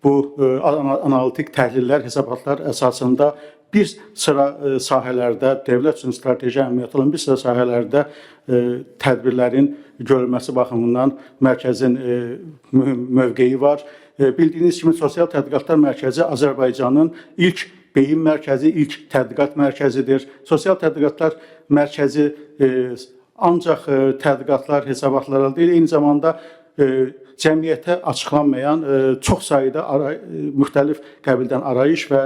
Bu analitik təhlillər, hesabatlar əsasında bir sıra sahələrdə, dövlət üçün strateji əhəmiyyət olan bir sıra sahələrdə tədbirlərin görülməsi baxımından mərkəzin mühüm mövqeyi var. Bildiyiniz kimi, Sosial Tədqiqatlar Mərkəzi Azərbaycanın ilk beyin mərkəzi, ilk tədqiqat mərkəzidir. Sosial Tədqiqatlar Mərkəzi ancaq tədqiqatlar, hesabatlar deyil, eyni zamanda cəmiyyətə açıqlanmayan çox sayda müxtəlif qəbildən arayış və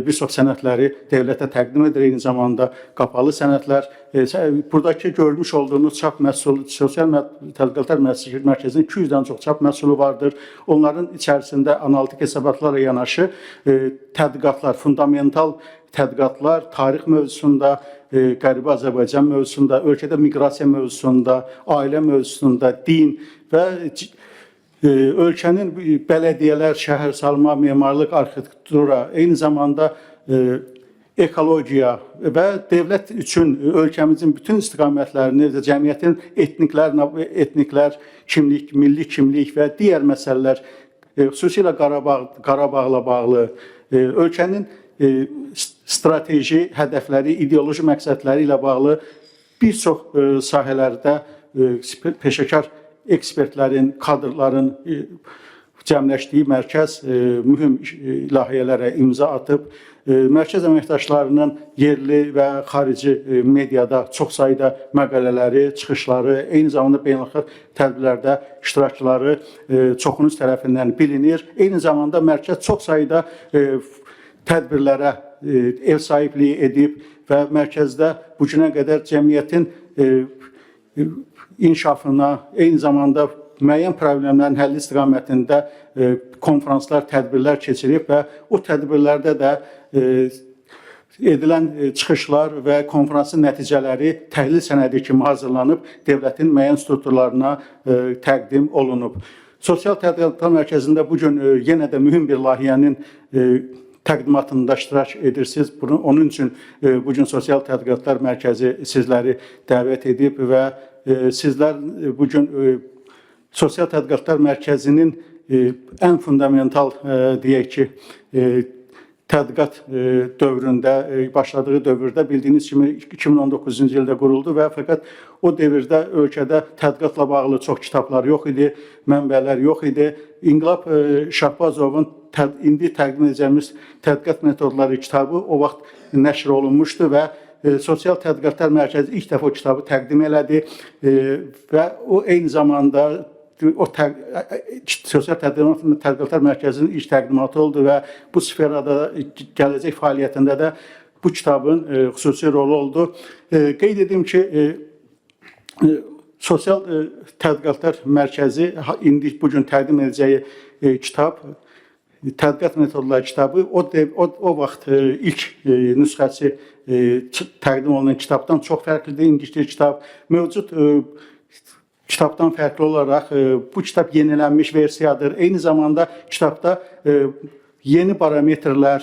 bir çox sənədləri dövlətə təqdim edir. Eyni zamanda qapalı sənədlər. Buradakı görmüş olduğunuz çap məhsulu, Sosial Tədqiqatlar Mərkəzinin 200-dən çox çap məhsulu vardır. Onların içərisində analitik hesabatlarla yanaşı tədqiqatlar, fundamental tədqiqatlar, tarix mövzusunda, Qərbi Azərbaycan mövzusunda, ölkədə miqrasiya mövzusunda, ailə mövzusunda, din və ölkənin bələdiyyələr, şəhərsalma, memarlıq, arxitektura, eyni zamanda ekologiya və dövlət üçün ölkəmizin bütün istiqamətlərini, cəmiyyətin etniklər, kimlik, milli kimlik və digər məsələlər, xüsusilə Qarabağla bağlı, ölkənin strateji hədəfləri, ideoloji məqsədləri ilə bağlı bir çox sahələrdə peşəkar ekspertlərin, kadrların cəmləşdiyi mərkəz mühüm layihələrə imza atıb. Mərkəz əməkdaşlarının yerli və xarici mediada çox sayda məqalələri, çıxışları, eyni zamanda beynəlxalq tədbirlərdə iştirakçıları çoxunuz tərəfindən bilinir. Eyni zamanda mərkəz çox sayda tədbirlərə ev sahibliyi edib və mərkəzdə bu günə qədər cəmiyyətin inkişafına, eyni zamanda müəyyən problemlərin həlli istiqamətində konferanslar, tədbirlər keçirib və o tədbirlərdə də edilən çıxışlar və konferansın nəticələri təhlil sənədi kimi hazırlanıb, dövlətin müəyyən strukturlarına təqdim olunub. Sosial Tədqiqatlar Mərkəzində bugün yenə də mühüm bir layihənin təqdimatında iştirak edirsiniz. Onun üçün bugün Sosial Tədqiqatlar Mərkəzi sizləri dəvət edib və sizlər bugün Sosial Tədqiqatlar Mərkəzinin ən fundamental, deyək ki, tədqiqat dövründə, başladığı dövrdə bildiyiniz kimi 2019-cu ildə quruldu və fəqət o dövrdə ölkədə tədqiqatla bağlı çox kitablar yox idi, mənbələr yox idi. İnqilab Şahbazovun indi təqdim edəcəyimiz tədqiqat metodları kitabı o vaxt nəşr olunmuşdu və Sosial Tədqiqatlar Mərkəzi ilk dəfə o kitabı təqdim elədi və o eyni zamanda Sosial Tədqiqatlar Mərkəzinin ilk təqdimatı oldu və bu sferada gələcək fəaliyyətində də bu kitabın xüsusi rolu oldu. Qeyd edim ki, Sosial Tədqiqatlar Mərkəzi indi bugün təqdim edəcəyi kitab, tədqiqat metodları kitabı o vaxt ilk nüsxəsi təqdim olunan kitabdan çox fərqlidir. İndiki kitab mövcud kitabdan fərqli olaraq bu kitab yenilənmiş versiyadır. Eyni zamanda kitabda yeni parametrlər,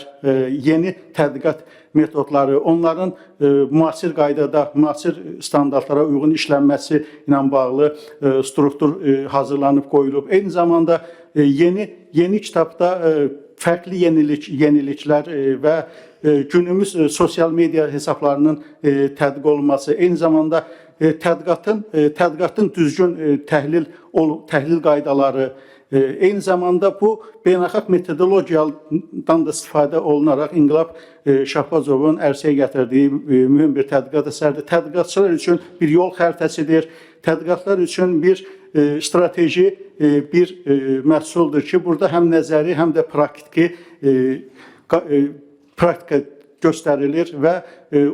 yeni tədqiqat metodları, onların müasir qaydada, müasir standartlara uyğun işlənməsi ilə bağlı struktur hazırlanıb qoyulub. Eyni zamanda yeni kitabda fərqli yeniliklər və günümüz sosial media hesablarının tədqiq olunması, eyni zamanda tədqiqatın düzgün təhlil qaydaları, eyni zamanda bu beynəlxalq metodologiyadan da istifadə olunaraq İnqilab Şahbazovun ərsəyə gətirdiyi mühüm bir tədqiqat əsərdir. Tədqiqatçılar üçün bir yol xəritəsidir. Tədqiqatlar üçün bir strateji bir məhsuldur ki, burada həm nəzəri, həm də praktika göstərilir və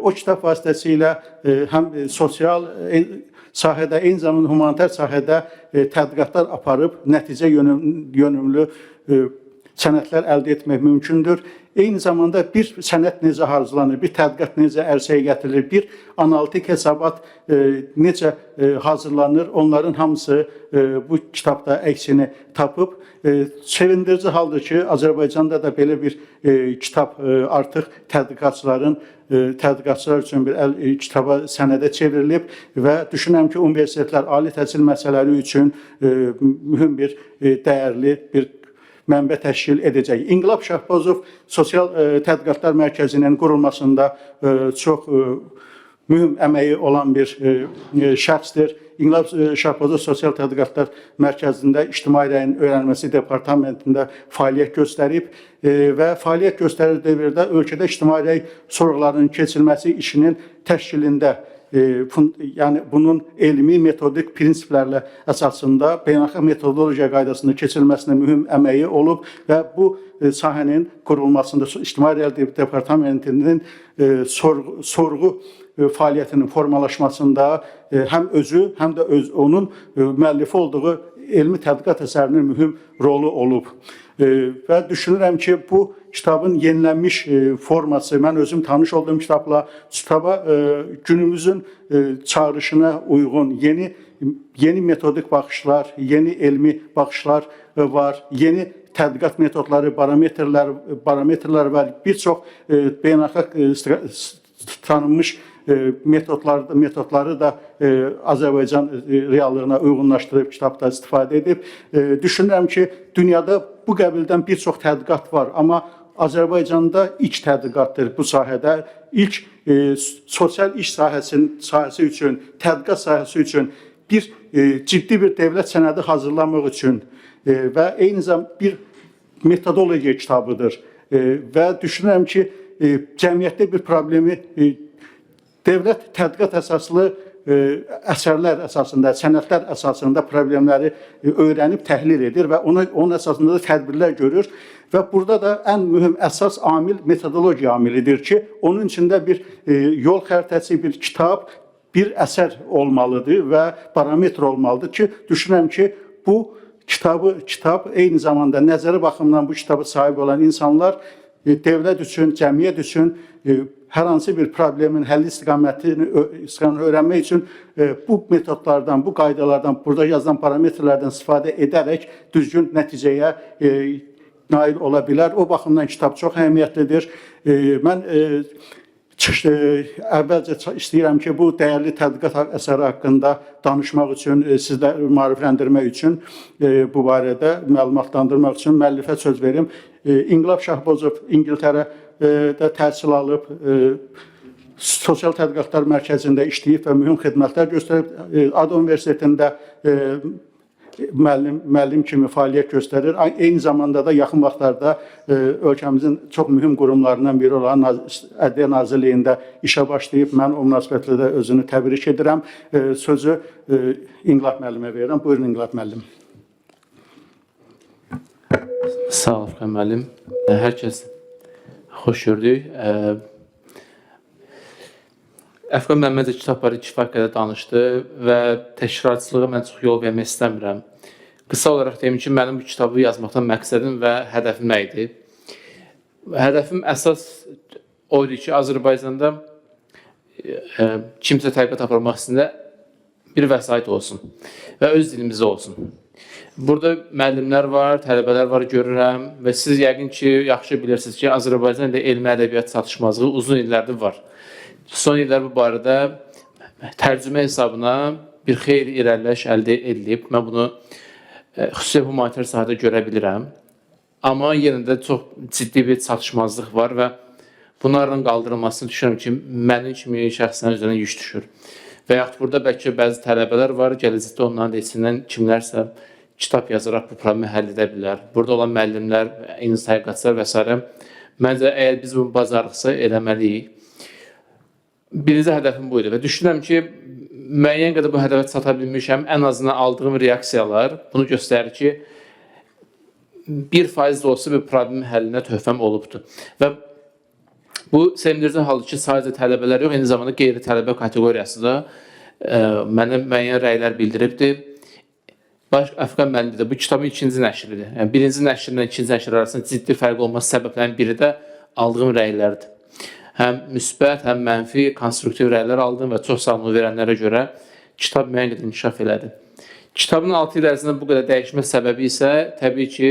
o kitab vasitəsilə həm sosial sahədə, eyni zamanda humanitar sahədə tədqiqatlar aparıb nəticə yönümlü sənədlər əldə etmək mümkündür. Eyni zamanda bir sənəd necə hazırlanır, bir tədqiqat necə ərsəyə gətirilir, bir analitik hesabat necə hazırlanır, onların hamısı bu kitabda əksini tapıb. Sevindirici haldır ki, Azərbaycanda da belə bir kitab artıq tədqiqatçılar üçün bir kitaba, sənədə çevrilib və düşünürəm ki, universitetlər ali təhsil məsələləri üçün mühüm bir dəyərli bir mənbə təşkil edəcək. İnqilab Şahbazov Sosial Tədqiqatlar Mərkəzinin qurulmasında çox mühüm əməyi olan bir şəxsdir. İnqilab Şahbazov Sosial Tədqiqatlar Mərkəzində İctimai Rəyin Öyrənilməsi Departamentində fəaliyyət göstərib və fəaliyyət göstərir dövrdə ölkədə ictimai rəy sorğularının keçirilməsi işinin təşkilində, yəni bunun elmi, metodik prinsiplərlə əsasında beynəlxalq metodologiya qaydasında keçirilməsinə mühüm əməyi olub və bu sahənin qurulmasında İctimai Rəy Departamentinin sorğu fəaliyyətinin formalaşmasında həm özü, həm də onun müəllifi olduğu elmi tədqiqat əsərinin mühüm rolu olub. Və düşünürəm ki, bu kitabın yenilənmiş forması, mən özüm tanış olduğum kitaba günümüzün çağrışına uyğun yeni metodik baxışlar, yeni elmi baxışlar var, yeni tədqiqat metodları, barometrlər və bir çox beynəlxalq tanınmış metodları da Azərbaycan reallığına uyğunlaşdırıb kitabda istifadə edib. Düşünürəm ki, dünyada bu qəbildən bir çox tədqiqat var, amma Azərbaycanda ilk tədqiqatdır bu sahədə. İlk sosial iş sahəsi üçün, tədqiqat sahəsi üçün ciddi bir dövlət sənədi hazırlamaq üçün və eyni zamanda bir metodologiya kitabıdır. Və düşünürəm ki, cəmiyyətdə bir problemi dövlət tədqiqat əsaslı əsərlər əsasında, sənədlər əsasında problemləri öyrənib təhlil edir və onun əsasında da tədbirlər görür. Və burada da ən mühüm əsas amil metodologiya amilidir ki, onun içində bir yol xəritəsi, bir kitab, bir əsər olmalıdır və barometr olmalıdır ki, düşünürəm ki, bu kitab eyni zamanda nəzəri baxımından bu kitabı sahib olan insanlar dövlət üçün, cəmiyyət üçün hər hansı bir problemin həlli istiqamətini öyrənmək üçün bu metodlardan, bu qaydalardan, burada yazılan parametrlərdən istifadə edərək düzgün nəticəyə nail ola bilər. O baxımdan kitab çox əhəmiyyətlidir. Mən əvvəlcə istəyirəm ki, bu dəyərli tədqiqat əsəri haqqında danışmaq üçün, sizləri maarifləndirmək üçün, bu barədə məlumatlandırmaq üçün müəllifə söz verim. İnqilab Şahbazov İngiltərədə təhsil alıb, Sosial Tədqiqatlar Mərkəzində işləyib və mühüm xidmətlər göstərib. Ada Universitetində müəllim kimi fəaliyyət göstərir. Eyni zamanda da yaxın vaxtlarda ölkəmizin çox mühüm qurumlarından biri olan Ədliyyə Nazirliyində işə başlayıb. Mən o münasibətlə də özünü təbrik edirəm. Sözü İnqilab müəllimə verirəm. Buyurun İnqilab müəllim. Sağ ol Furqan müəllim. Hər kəs xoş gördük. Əfqan müəllim kitabları kifayət qədər danışdı və təkrarçılığa mən çox yol vermək istəmirəm. Qısa olaraq deyim ki, mənim bu kitabı yazmaqdan məqsədim və hədəfim nə idi? Hədəfim əsas o idi ki, Azərbaycanda kimsə tədqiqat aparmaq istəyəndə bir vəsait olsun və öz dilimizdə olsun. Burada müəllimlər var, tələbələr var görürəm və siz yəqin ki, yaxşı bilirsiniz ki, Azərbaycan ilə elmi ədəbiyyat çatışmazlığı uzun illərdir var. Son illər bu barədə tərcümə hesabına bir xeyli irəliləş əldə edilib. Mən bunu xüsusi humanitar sahədə görə bilirəm. Amma yenə də çox ciddi bir çatışmazlıq var və bunların qaldırılmasını düşünürəm ki, mənim kimi şəxslərin üzərinə yük düşür. Və yaxud burada bəlkə bəzi tələbələr var, gələcəkdə onların da içindən kimlərsə kitab yazaraq bu problemi həll edə bilər. Burada olan müəllimlər, eyni tədqiqatçılar və s. Məncə, əgər biz bunu bacarıqsa eləməliyik. Birinci hədəfim bu idi və düşünürəm ki, müəyyən qədər bu hədəfə çata bilmişəm. Ən azından aldığım reaksiyalar bunu göstərir ki, 1% də olsa bir problemin həllinə töhfəm olubdur. Və bu sevindirici haldır ki, sadəcə tələbələr yox, eyni zamanda qeyri-tələbə kateqoriyası da mənə müəyyən rəylər bildiribdir. Əfqan müəllim də bu kitabın ikinci nəşridir. Yəni, birinci nəşrlə ikinci nəşr arasında ciddi fərq olması səbəblərin biri də aldığım rəylərdir. Həm müsbət, həm mənfi, konstruktiv rəylər aldım və çox sağlamlıq verənlərə görə kitab müəyyən qədər inkişaf elədi. Kitabın 6 il ərzində bu qədər dəyişmə səbəbi isə təbii ki,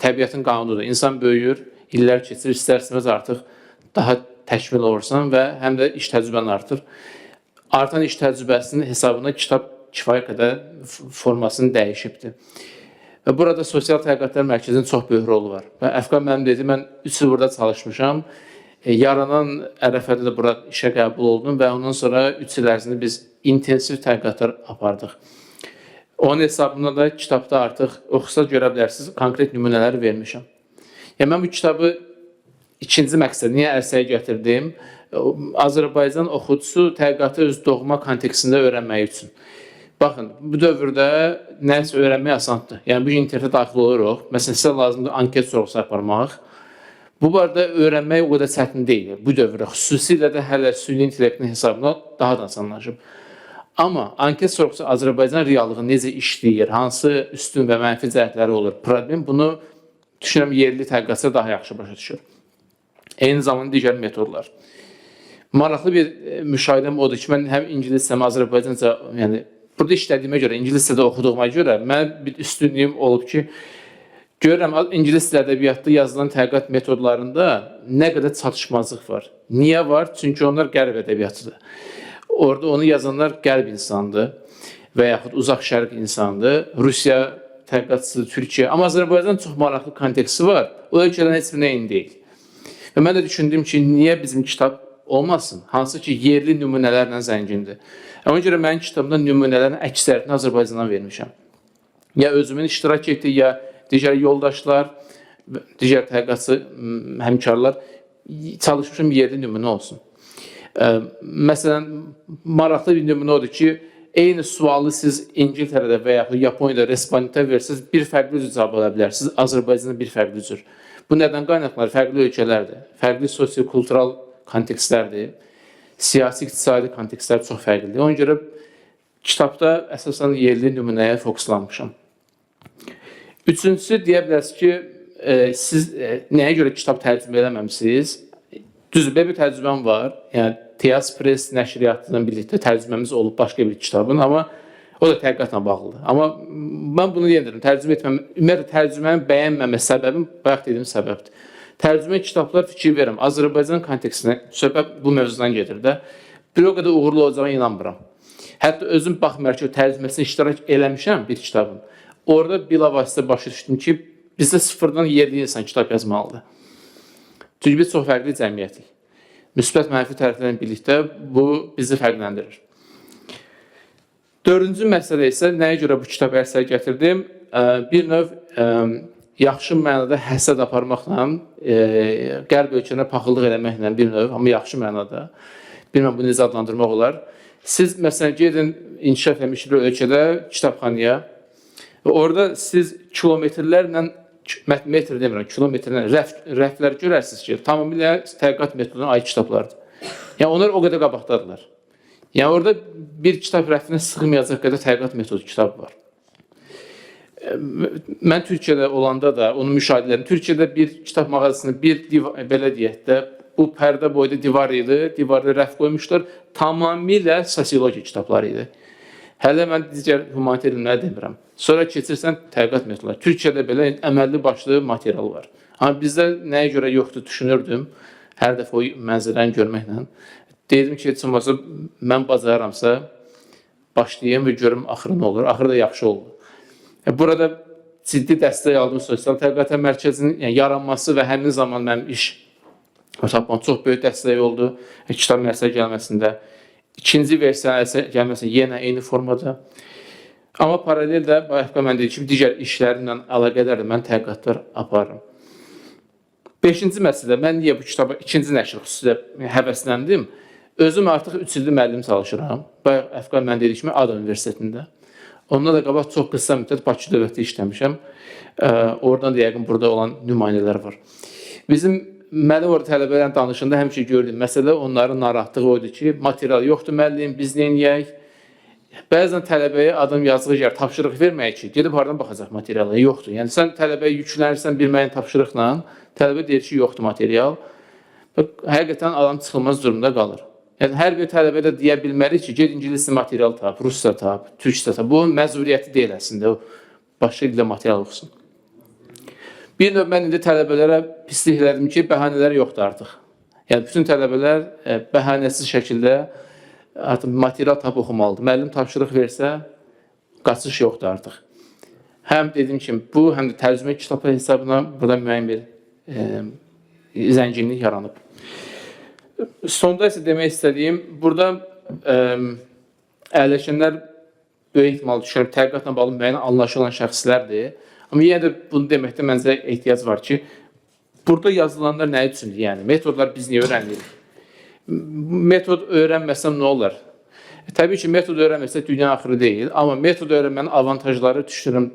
təbiətin qanunudur. İnsan böyüyür, illər keçir, istərsiniz artıq daha təkmil olursan və həm də iş təcrübən artır. Artan iş təcrübəsinin hesabına kitab kifayət qədər formasını dəyişibdir. Və burada Sosial Tədqiqatlar Mərkəzinin çox böyük rolu var. Və Əfqan mənim dedi, mən 3 il burada çalışmışam. Yaranan ərəfədə də bura işə qəbul oldum və ondan sonra 3 il ərzində biz intensiv tədqiqatlar apardıq. Onun hesabında da kitabda artıq oxusa görə bilərsiniz, konkret nümunələri vermişəm. Yəni, mən bu kitabı ikinci məqsəd, niyə ərsəyə gətirdim? Azərbaycan oxucusu tədqiqatı öz doğma kontekstində öyrənmək üçün. Baxın, bu dövrdə nəsə öyrənmək asandır. Yəni, bu internetə daxil oluruq. Məsələn, sizə lazımdır anket sorğusu aparmaq. Bu barədə öyrənmək o qədər çətin deyil. Bu dövrdə xüsusilə də hələ süni intellektin hesabına daha da asanlaşıb. Amma anket sorğusu Azərbaycan reallığı necə işləyir, hansı üstün və mənfi cəhətləri olur? Problem bunu düşünürəm yerli tədqiqatçılar daha yaxşı başa düşür. Eyni zamanda digər metodlar. Maraqlı bir müşahidəm odur ki, mən həm ingiliscə, həm Azərbaycanca, yəni burada işlədiyimə görə, ingiliscədə oxuduğuma görə mən bir üstünlüyüm olub ki, görürəm, ingilis dil ədəbiyyatda yazılan tədqiqat metodlarında nə qədər çatışmazlıq var. Niyə var? Çünki onlar qərb ədəbiyyatıdır. Orada onu yazanlar qərb insandır və yaxud uzaq şərq insandır. Rusiya tədqiqatçısı, Türkiyə. Amma Azərbaycan çox maraqlı konteksti var. O ölkələrin heç birinə eyni deyil. Və mən də düşündüm ki, niyə bizim kitab olmasın? Hansı ki, yerli nümunələrlə zəngindir. Ona görə mənim kitabımda nümunələrin əksəriyyətini Azərbaycandan vermişəm. Ya özümün iştirak etdiyi, ya digər yoldaşlar, digər tədqiqatçı həmkarlar çalışmışım yerli nümunə olsun. Məsələn, maraqlı bir nümunə odur ki, eyni sualı siz İngiltərədə və yaxud Yaponiyada respondentə versiniz, bir fərqli cür cavab ala bilərsiniz, Azərbaycanda bir fərqli cür. Bu nədən qaynaqlar? Fərqli ölkələrdir, fərqli sosio-kultural kontekstlərdir, siyasi, iqtisadi kontekstlər çox fərqlidir. Ona görə kitabda əsasən yerli nümunəyə fokuslanmışam. Üçüncüsü, deyə bilərsiniz ki, siz nəyə görə kitab tərcümə eləməmişsiniz? Düzbə bir tərcüməm var, yəni Tiyas Press nəşriyyatından birlikdə tərcüməmiz olub başqa bir kitabın, amma o da tədqiqatla bağlıdır. Amma mən bunu deyirəm, tərcümə etməm, ümumiyyətlə tərcüməni bəyənməmə səbəbim, bayaq dediyim səbəbdir. Tərcümə kitablar fikir verirəm. Azərbaycan kontekstinə söhbət bu mövzudan gedir də. Bir o qədər uğurlu olacağına inanmıram. Hətta özüm baxmayaraq ki, tərcüməsində iştirak eləmişəm bir kitabın. Orada bilavasitə başa düşdüm ki, bizdə sıfırdan yerli insan kitab yazmalıdır. Çünki biz çox fərqli cəmiyyətik. Müsbət mənfi tərəflərlə birlikdə bu bizi fərqləndirir. Dördüncü məsələ isə nəyə görə bu kitabı ərsəyə gətirdim? Bir növ yaxşı mənada həsəd aparmaqla, qərb ölkələrə paxıllıq eləməklə bir növ, amma yaxşı mənada, bilməm bunu necə adlandırmaq olar. Siz məsələn gedin inkişaf etmiş bir ölkədə kitabxanaya və orada siz kilometrlərlə, metr demirəm, kilometrlərlə rəflər görərsiniz ki, tamamilə tədqiqat metoduna aid kitablardır. Yəni onlar o qədər qabaqdadılar. Yəni orada bir kitab rəfinə sığmayacaq qədər tədqiqat metodu kitab var. Mən Türkiyədə olanda da onun müşahidələrini, Türkiyədə bir kitab mağazasında belə deyək də, bu pərdə boyda divar idi, divarda rəf qoymuşlar, tamamilə sosiologiya kitabları idi. Hələ mən digər humanitar elmləri demirəm. Sonra keçirsən tədqiqat metodları. Türkiyədə belə əməlli başlı material var. Amma bizdə nəyə görə yoxdur düşünürdüm, hər dəfə o mənzərəni görməklə. Deyirdim ki, heç olmasa mən bacararamsa başlayayım və görüm axırı nə olur. Axırı da yaxşı oldu. Burada ciddi dəstək aldığım Sosial Tədqiqatlar Mərkəzinin yaranması və həmin zaman mənim iş tapmam çox böyük dəstək oldu kitabın ərsəyə gəlməsində. İkinci versiya ərsəyə gəlməsində yenə eyni formada. Amma paralel də, bayaq mən dedim ki, digər işlərimlə əlaqədar da mən tədqiqatlar aparırım. Beşinci məsələ, mən niyə bu kitaba ikinci nəşr xüsusilə həvəsləndim? Özüm artıq 3 ildir müəllim çalışıram. Bayaq Əfqan mən dedik kimi Ada Universitetində. Ondan da qabaq çox qısa müddət Bakı dövlətdə işləmişəm. Oradan da yəqin burada olan nümayəndələr var. Bizim müəllim orada tələbələrlə danışanda həmişə gördüm. Məsələ onların narahatlığı oydu ki, material yoxdur müəllim, biz neyək? Bəzən tələbəyə adam yazığı gəlir, tapşırıq verməyək ki, gedib haradan baxacaq materiala, yoxdur. Yəni sən tələbəyə yüklənirsən bir müəyyən tapşırıqla, tələbə deyir ki, yoxdur material. Həqiqətən adam çıxılmaz durumda qalır. Yəni hər bir tələbə də deyə bilməli ki, ged ingiliscə material tap, rusca tap, türkcə tap. Bu məcburiyyəti deyil əslində, o başqa dildə material oxusun. Bir növ mən indi tələbələrə pislik elədim ki, bəhanələr yoxdur artıq. Yəni bütün tələbələr bəhanəsiz şəkildə artıq material tap oxumalıdır. Müəllim tapşırıq versə, qaçış yoxdur artıq. həm dediyim kimi bu, həm də tərcümə kitabı hesabına burada müəyyən bir zənginlik yaranıb. Sonda isə demək istədiyim, burada əyləşənlər böyük ehtimal düşünürəm, tədqiqatla bağlı müəyyən anlaşılan şəxslərdir. Amma yenə də bunu deməkdə məncə ehtiyac var ki, burada yazılanlar nə üçündür? Yəni, metodlar biz niyə öyrənirik? Metod öyrənməsəm nə olar? Təbii ki, metod öyrənməsək dünya axırı deyil, amma metod öyrənmənin avantajları düşünürəm,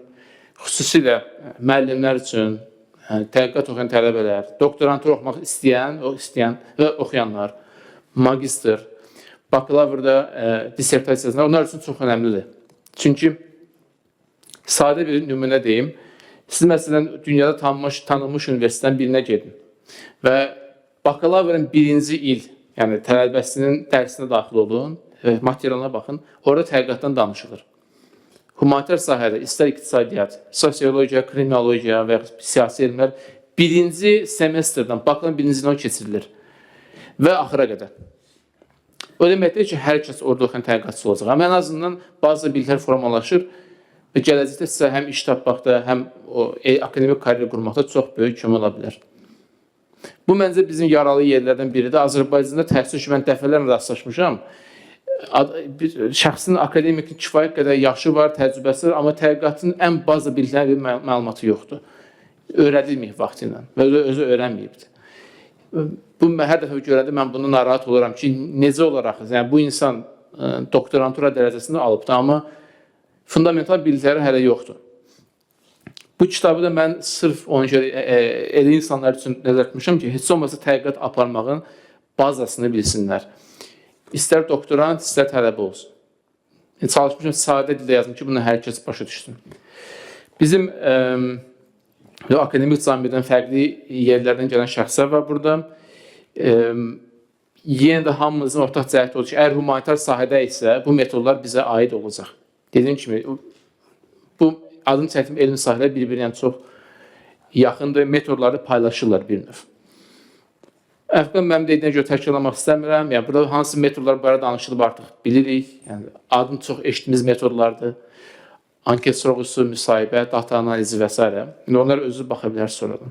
xüsusilə müəllimlər üçün, tədqiqat oxuyan tələbələr, doktorantur oxumaq istəyən və oxuyanlar, magistr, bakalavrda dissertasiyasında onlar üçün çox önəmlidir. Çünki sadə bir nümunə deyim, siz məsələn dünyada tanınmış universitetdən birinə gedin və bakalavrın birinci il, yəni tələbəsinin dərsinə daxil olun, materialına baxın, orada tədqiqatdan danışılır. Humanitar sahədə, istər iqtisadiyyat, sosiologiya, kriminologiya və siyasi elmlər birinci semestrdən, bakalan birinci ildən keçirilir və axıra qədər. O deməkdir ki, hər kəs orada oxuyan tədqiqatçı olacaq. Amma ən azından bazı biliklər formalaşır və gələcəkdə sizə həm iş tapmaqda, həm akademik karyer qurmaqda çox böyük kömək ola bilər. Bu, məncə, bizim yaralı yerlərdən biridir. Azərbaycanda təhsil ki, mən dəfələrlə rastlaşmışam. Şəxsin akademik kifayət qədər yaşı var, təcrübəsi var, amma tədqiqatın ən bazı biliklərin bir məlumatı yoxdur. Öyrədilməyib vaxtı ilə və özü öyrənməyibdir. Bu, hər dəfə görəndə mən bunu narahat oluram ki, necə olaraq, yəni bu insan doktorantura dərəcəsində alıbdır, amma fundamental bilikləri hələ yoxdur. Bu kitabı da mən sırf onun elə insanlar üçün nəzər etmişəm ki, heç olmasa tədqiqat aparmağın bazasını bilsinlər. İstər doktorant, istər tələbə olsun. Çalışmışım, sadə dildə yazdım ki, bunu hər kəs başa düşsün. Bizim akademik camiyyədən fərqli yerlərdən gələn şəxslər var burada. Yenə də hamımızın ortaq cəhəti olur ki, əgər humanitar sahədə isə bu metodlar bizə aid olacaq. Dediyim kimi, bu adını çəkdiyim elmi sahələr bir-birinə çox yaxındır, metodları paylaşırlar bir növ. Əfqan mənim dediyinə görə təkrarlamaq istəmirəm. Yəni, burada hansı metodlar barədə danışılıb artıq bilirik. Yəni, adını çox eşitdiyimiz metodlardır. Anket sorğusu, müsahibə, data analizi və s. Onlar özü baxa bilər sonradan.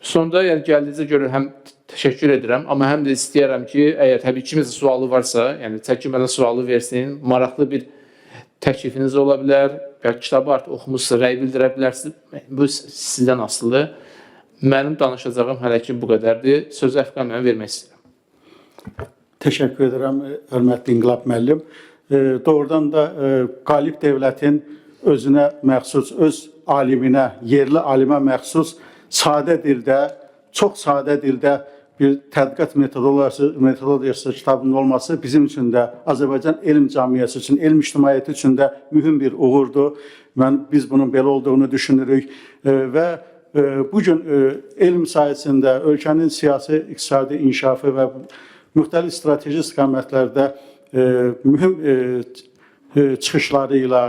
Sonda yəni, gəldiyinizə görə həm təşəkkür edirəm, amma həm də istəyərəm ki, əgər təbii kimizə sualı varsa, yəni çəkinmədən sualı versin, maraqlı bir təklifiniz ola bilər, bəlkə kitabı artıq oxumuşsa, rəy bildirə bilərsiniz. Bu sizdən asılıdır. Mənim danışacağım hələ ki bu qədərdir. Sözü Əfqan mənə vermək istəyirəm. Təşəkkür edirəm, hörmətli İnqilab müəllim. Doğrudan da qalib dövlətin özünə məxsus, öz aliminə, yerli alimə məxsus sadə dildə, çox sadə dildə bir tədqiqat metodologiyası kitabının olması bizim üçün də Azərbaycan elm cəmiyyəti üçün, elm ictimaiyyəti üçün də mühüm bir uğurdur. Biz bunun belə olduğunu düşünürük və bugün elm sayəsində ölkənin siyasi, iqtisadi inkişafı və müxtəlif strateji istiqamətlərdə mühüm çıxışları ilə,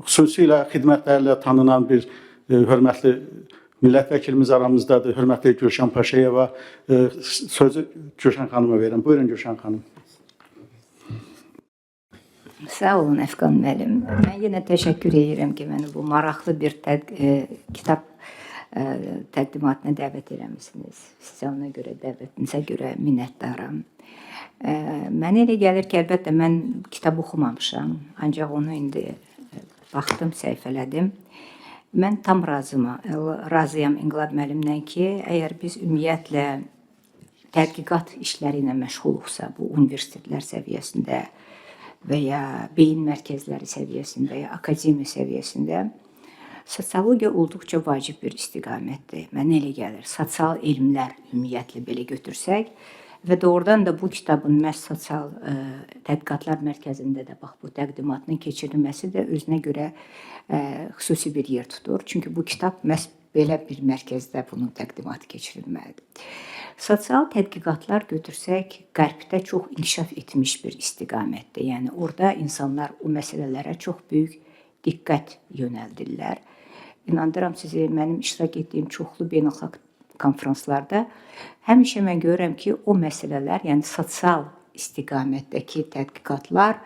xüsusilə xidmətlərlə tanınan bir hörmətli millət vəkilimiz aramızdadır, hörmətli Gülşən Paşayeva. Sözü Gülşən xanıma verirəm. Buyurun Gülşən xanım. Sağ olun Əfqan müəllim. Mən yenə təşəkkür edirəm ki, məni bu maraqlı bir kitab təqdimatına dəvət eləmişsiniz. Sizə ona görə, dəvətinizə görə minnətdaram. Mənə elə gəlir ki, əlbəttə mən kitab oxumamışam, ancaq onu indi baxdım, səhifələdim. Mən tam razıyam İnqilab müəllimlə ki, əgər biz ümumiyyətlə tədqiqat işləri ilə məşğuluqsa, bu universitetlər səviyyəsində və ya beyin mərkəzləri səviyyəsində, ya akademiya səviyyəsində sosiologiya olduqca vacib bir istiqamətdir. Mənə elə gəlir, sosial elmlər ümumiyyətlə belə götürsək və doğrudan da bu kitabın məhz sosial tədqiqatlar mərkəzində də bax bu təqdimatının keçirilməsi də özünə görə xüsusi bir yer tutur. Çünki bu kitab məhz belə bir mərkəzdə bunun təqdimatı keçirilməlidir. Sosial tədqiqatlar götürsək, Qərbdə çox inkişaf etmiş bir istiqamətdir. Yəni orada insanlar o məsələlərə çox böyük diqqət yönəldirlər. İnandıram sizi, mənim iştirak etdiyim çoxlu beynəlxalq konfranslarda həmişə mən görürəm ki, o məsələlər, yəni sosial istiqamətdəki tədqiqatlar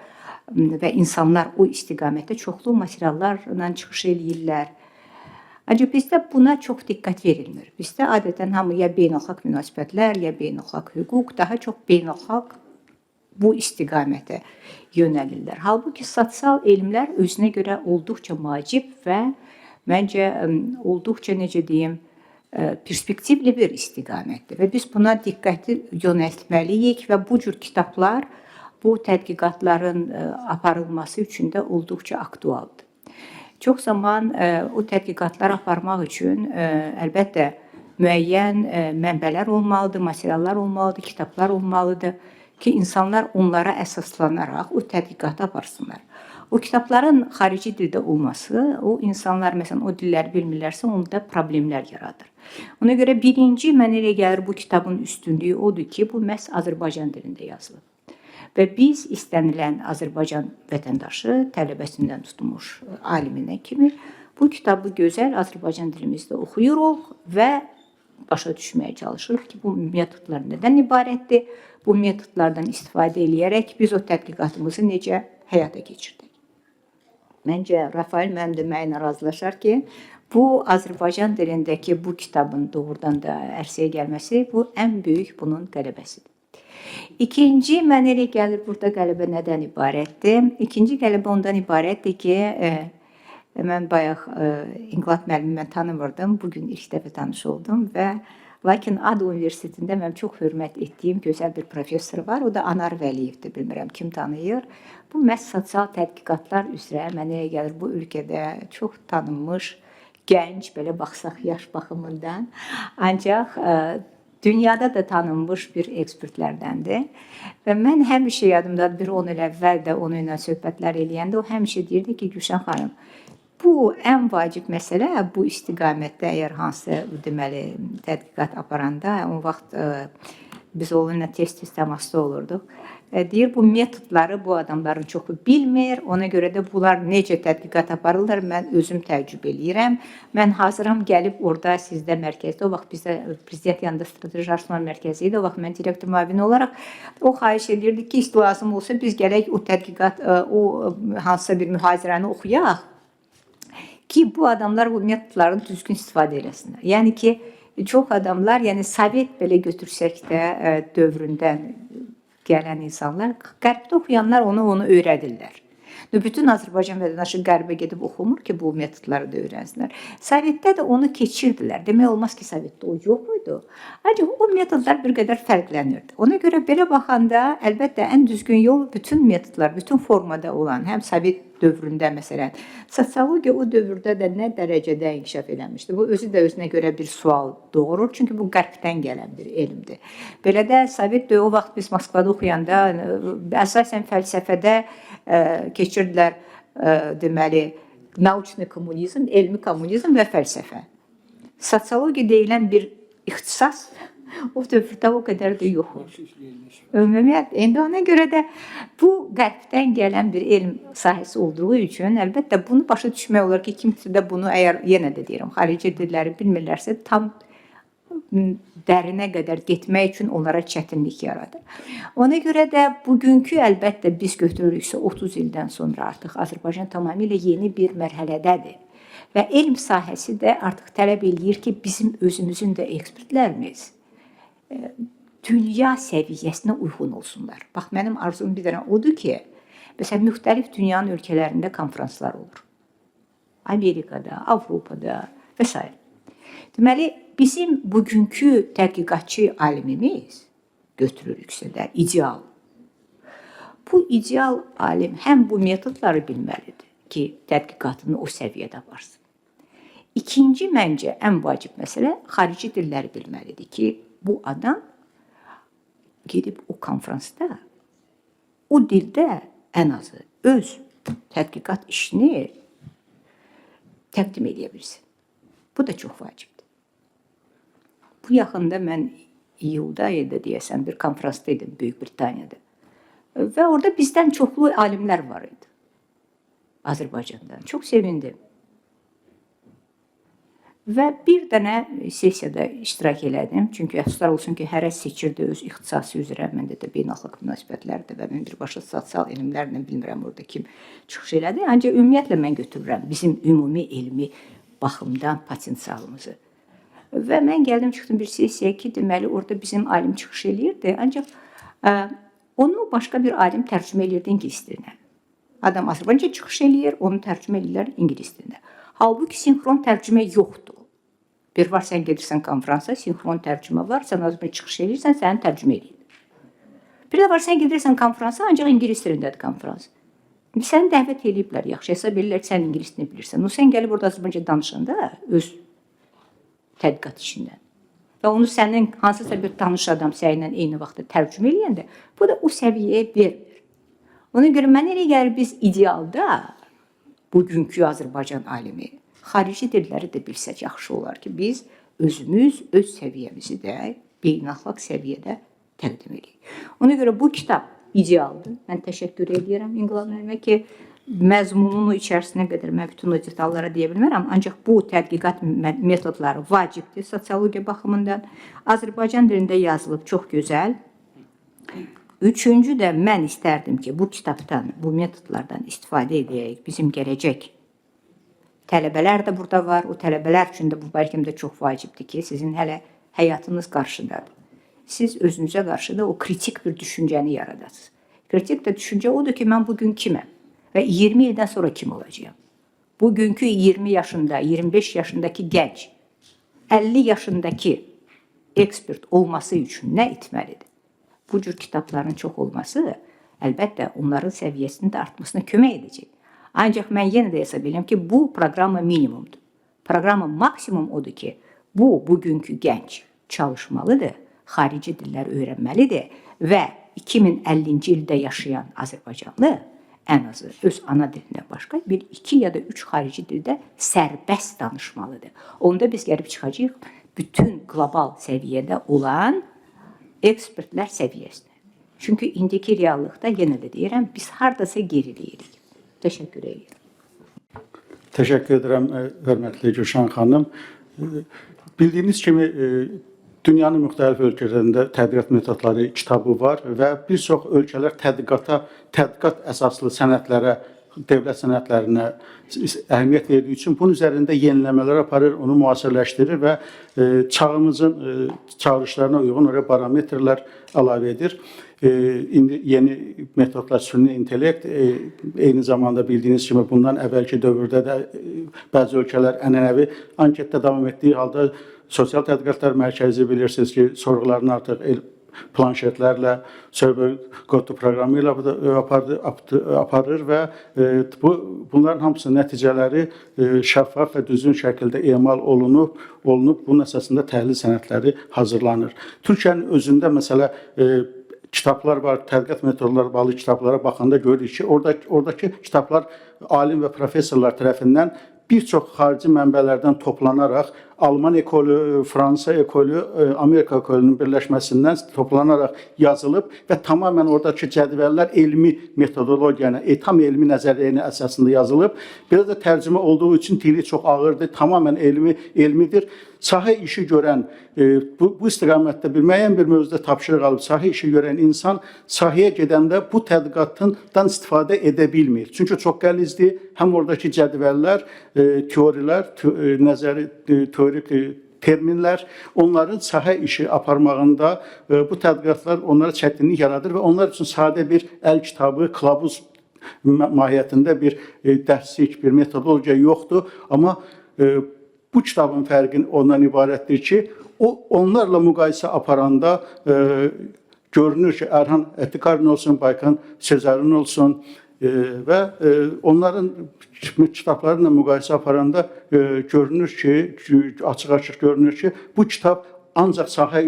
və insanlar o istiqamətdə çoxlu materiallarla çıxış eləyirlər. Ancaq bizdə buna çox diqqət verilmir. Bizdə adətən hamı ya beynəlxalq münasibətlər, ya beynəlxalq hüquq, daha çox beynəlxalq bu istiqamətə yönəlirlər. Halbuki sosial elmlər özünə görə olduqca macib və məncə olduqca necə deyim, perspektivli bir istiqamətdir və biz buna diqqəti yönəltməliyik və bu cür kitablar bu tədqiqatların aparılması üçün də olduqca aktualdır. Çox zaman o tədqiqatlar aparmaq üçün əlbəttə müəyyən mənbələr olmalıdır, materiallar olmalıdır, kitablar olmalıdır ki, insanlar onlara əsaslanaraq o tədqiqatı aparsınlar. O kitabların xarici dildə olması, o insanlar məsələn o dilləri bilmirlərsə, onda problemlər yaradır. Ona görə birinci mənə elə gəlir bu kitabın üstünlüyü odur ki, bu məhz Azərbaycan dilində yazılıb. Və biz istənilən Azərbaycan vətəndaşı, tələbəsindən tutmuş aliminə kimi bu kitabı gözəl Azərbaycan dilimizdə oxuyuruq və başa düşməyə çalışırıq ki, bu metodlar nədən ibarətdir? Bu metodlardan istifadə edərək biz o tədqiqatımızı necə həyata keçirdik? Məncə Rafael mənim deməyinə razılaşar ki, bu Azərbaycan dilindəki bu kitabın doğrudan da ərsəyə gəlməsi bu ən böyük bunun qələbəsidir. İkinci, mənə elə gəlir burada qələbə nədən ibarətdir? İkinci qələbə ondan ibarətdir ki, mən bayaq İnqilab müəllimi mən tanımırdım, bugün ilk dəfə tanış oldum və lakin ADU Universitetində mənim çox hörmət etdiyim gözəl bir professor var, o da Anar Vəliyevdir, bilmirəm kim tanıyır. Bu məhz sosial tədqiqatlar üzrə mənə elə gəlir bu ölkədə çox tanınmış, gənc, belə baxsaq yaş baxımından, ancaq dünyada da tanınmış bir ekspertlərdəndir. Və mən həmişə yadımdadır, bir 10 il əvvəl də onunla söhbətlər eləyəndə o həmişə deyirdi ki, Gülşən xanım, bu ən vacib məsələ bu istiqamətdə əgər hansı deməli tədqiqat aparanda, o vaxt biz onunla tez-tez təmasda olurduq. Deyir, bu metodları bu adamların çoxu bilmir, ona görə də bunlar necə tədqiqat aparırlar, mən özüm təəccüb eləyirəm. Mən hazıram gəlib orada sizdə mərkəzdə, o vaxt bizdə Prezident yanında strateji araşdırma mərkəzi idi, o vaxt mən direktor müavini olaraq o xahiş edirdik ki, lazım olsa biz gələk o tədqiqat, o hansısa bir mühazirəni oxuyaq ki, bu adamlar bu metodların düzgün istifadə eləsinlər. Yəni ki, çox adamlar, yəni Sovet belə götürsək də dövründən gələn insanlar, qərbdə oxuyanlar onu öyrədirlər. Bütün Azərbaycan vətəndaşı qərbə gedib oxumur ki, bu metodları da öyrənsinlər. Sovetdə də onu keçirdilər. Demək olmaz ki, Sovetdə o yox idi. Ancaq o metodlar bir qədər fərqlənirdi. Ona görə belə baxanda, əlbəttə, ən düzgün yol bütün metodlar, bütün formada olan, həm Sovet dövründə məsələn, sosiologiya o dövrdə də nə dərəcədə inkişaf eləmişdi. Bu özü də özünə görə bir sual doğurur, çünki bu qərbdən gələn bir elmdir. Belə də Sovet o vaxt biz Moskvada oxuyanda əsasən fəlsəfədə keçirdilər deməli nauçni kommunizm, elmi kommunizm və fəlsəfə. Sosiologiya deyilən bir ixtisas o dövrdə o qədər də yox olur. Ümumiyyətlə, indi ona görə də bu qərbdən gələn bir elm sahəsi olduğu üçün əlbəttə bunu başa düşmək olar ki, kimsə də bunu əgər yenə də deyirəm, xarici dilləri bilmirlərsə tam dərinə qədər getmək üçün onlara çətinlik yaradır. Ona görə də bugünkü əlbəttə biz götürürüksə 30 ildən sonra artıq Azərbaycan tamamilə yeni bir mərhələdədir. Və elm sahəsi də artıq tələb eləyir ki, bizim özümüzün də ekspertlərimiz dünya səviyyəsinə uyğun olsunlar. Bax, mənim arzum bir dənə odur ki, məsələn, müxtəlif dünyanın ölkələrində konferanslar olur. Amerikada, Avropada və s. Deməli, bizim bugünkü tədqiqatçı alimimiz götürürüksə də ideal. Bu ideal alim həm bu metodları bilməlidir ki, tədqiqatını o səviyyədə aparsın. İkinci, məncə, ən vacib məsələ xarici dilləri bilməlidir ki, bu adam gedib o konferansda o dildə ən azı öz tədqiqat işini təqdim edə bilsin. Bu da çox vacibdir. Bu yaxında mən iyulda deyəsən bir konferansda idim Böyük Britaniyada. Və orada bizdən çoxlu alimlər var idi. Azərbaycandan. Çox sevindim. Və bir dənə sessiyada iştirak elədim. Çünki əfsuslar olsun ki, hərə seçirdi öz ixtisası üzrə. Məndə də beynəlxalq münasibətlərdir və mən birbaşa sosial elmlərlə bilmirəm orada kim çıxış elədi. Ancaq ümumiyyətlə mən götürürəm bizim ümumi elmi baxımdan potensialımızı. Və mən gəldim, çıxdım bir sessiyaya ki, deməli orada bizim alim çıxış eləyirdi. Ancaq onu başqa bir alim tərcümə eləyirdi ingilis dilinə. Adam Azərbaycanca çıxış eləyir, onu tərcümə eləyirlər ingilis dilində. Halbuki sinxron tərcümə yoxdur. Bir var, sən gedirsən konfransa, sinxron tərcümə var, sən Azərbaycanca çıxış eləyirsən, səni tərcümə eləyir. Bir də var, sən gedirsən konfransa, ancaq ingilis dilindədir konfrans. Səni dəvət eləyiblər, yaxşı hesab edirlər ki, sən ingilis dilini bilirsən. Sən gəlib orada Azərbaycanca danışanda öz tədqiqat işindən və onu sənin hansısa bir tanış adam sənlə eyni vaxtda tərcümə eləyəndə, bu da o səviyyəyə vermir. Ona görə mənə elə gəlir, biz idealda bugünkü Azərbaycan alimi xarici dilləri də bilsək yaxşı olar ki, biz özümüz öz səviyyəmizi də beynəlxalq səviyyədə təqdim edirik. Ona görə bu kitab idealdır. Mən təşəkkür edirəm İnqilab müəllimə ki, məzmununu içərisinə qədər mən bütün o detallara deyə bilmərəm, ancaq bu tədqiqat metodları vacibdir sosiologiya baxımından. Azərbaycan dilində yazılıb, çox gözəl. Üçüncü də mən istərdim ki, bu kitabdan, bu metodlardan istifadə edək. Bizim gələcək tələbələr də burada var. O tələbələr üçün də bu bəlkə də çox vacibdir ki, sizin hələ həyatınız qarşıdadır. Siz özünüzə qarşı da o kritik bir düşüncəni yaradasınız. Kritik də düşüncə odur ki, mən bugün kiməm və 20 ildən sonra kim olacağam? Bugünkü 20 yaşında, 25 yaşındakı gənc, 50 yaşındakı ekspert olması üçün nə etməlidir? Bu cür kitabların çox olması əlbəttə onların səviyyəsinin də artmasına kömək edəcək. Ancaq mən yenə də hesab edirəm ki, bu proqramma minimumdur. Proqramma maksimum odur ki, bugünkü gənc çalışmalıdır, xarici dillər öyrənməlidir və 2050-ci ildə yaşayan Azərbaycanlı ən azı öz ana dilindən başqa bir 2 ya da 3 xarici dildə sərbəst danışmalıdır. Onda biz gəlib çıxacağıq bütün qlobal səviyyədə olan ekspertlər səviyyəsinə. Çünki indiki reallıqda yenə də deyirəm, biz hardasa geriləyirik. Təşəkkür edirəm. Təşəkkür edirəm, hörmətli Gülşən xanım. Bildiyiniz kimi, dünyanın müxtəlif ölkələrində tədqiqat metodları kitabı var və bir çox ölkələr tədqiqat əsaslı sənədlərə, dövlət sənədlərinə əhəmiyyət verdiyi üçün bunun üzərində yeniləmələr aparır, onu müasirləşdirir və çağımızın çağırışlarına uyğun oraya parametrlər əlavə edir. İndi yeni metodlar, süni intellekt, eyni zamanda bildiyiniz kimi bundan əvvəlki dövrdə də bəzi ölkələr ənənəvi anketdə davam etdiyi halda Sosial Tədqiqatlar Mərkəzi bilirsiniz ki, sorğularını artıq planşetlərlə, server kodu proqramı ilə aparır və bunların hamısının nəticələri şəffaf və düzgün şəkildə emal olunub, bunun əsasında təhlil sənədləri hazırlanır. Türkiyənin özündə məsələ kitablar var, tədqiqat metodları bağlı kitablara baxanda görürük ki, oradakı kitablar alim və professorlar tərəfindən bir çox xarici mənbələrdən toplanaraq, Alman ekolü, Fransa ekolü, Amerika ekolünün birləşməsindən toplanaraq yazılıb və tamamilə oradakı cədvəllər elmi metodologiyanə, tam elmi nəzəriyyəyə əsasında yazılıb. Belə də tərcümə olduğu üçün dili çox ağırdır, tamamilə elmidir. Sahə işi görən, bu istiqamətdə müəyyən bir mövzuda tapşırıq alıb sahə işi görən insan sahəyə gedəndə bu tədqiqatdan istifadə edə bilmir. Çünki çox qəlizdir, həm oradakı cədvəllər, teorilər, nəzəri teorik terminlər, onların sahə işi aparmağında bu tədqiqatlar onlara çətinlik yaradır və onlar üçün sadə bir əl kitabı, kılavuz mahiyyətində bir dərslik, bir metodologiya yoxdur. Amma bu kitabın fərqi ondan ibarətdir ki, onlarla müqayisə aparanda görünür ki, Erhan Etikarın olsun, Baykan Sezarın olsun və onların kitablarla müqayisə aparanda görünür ki, açıq-açıq görünür ki, bu kitab ancaq sahə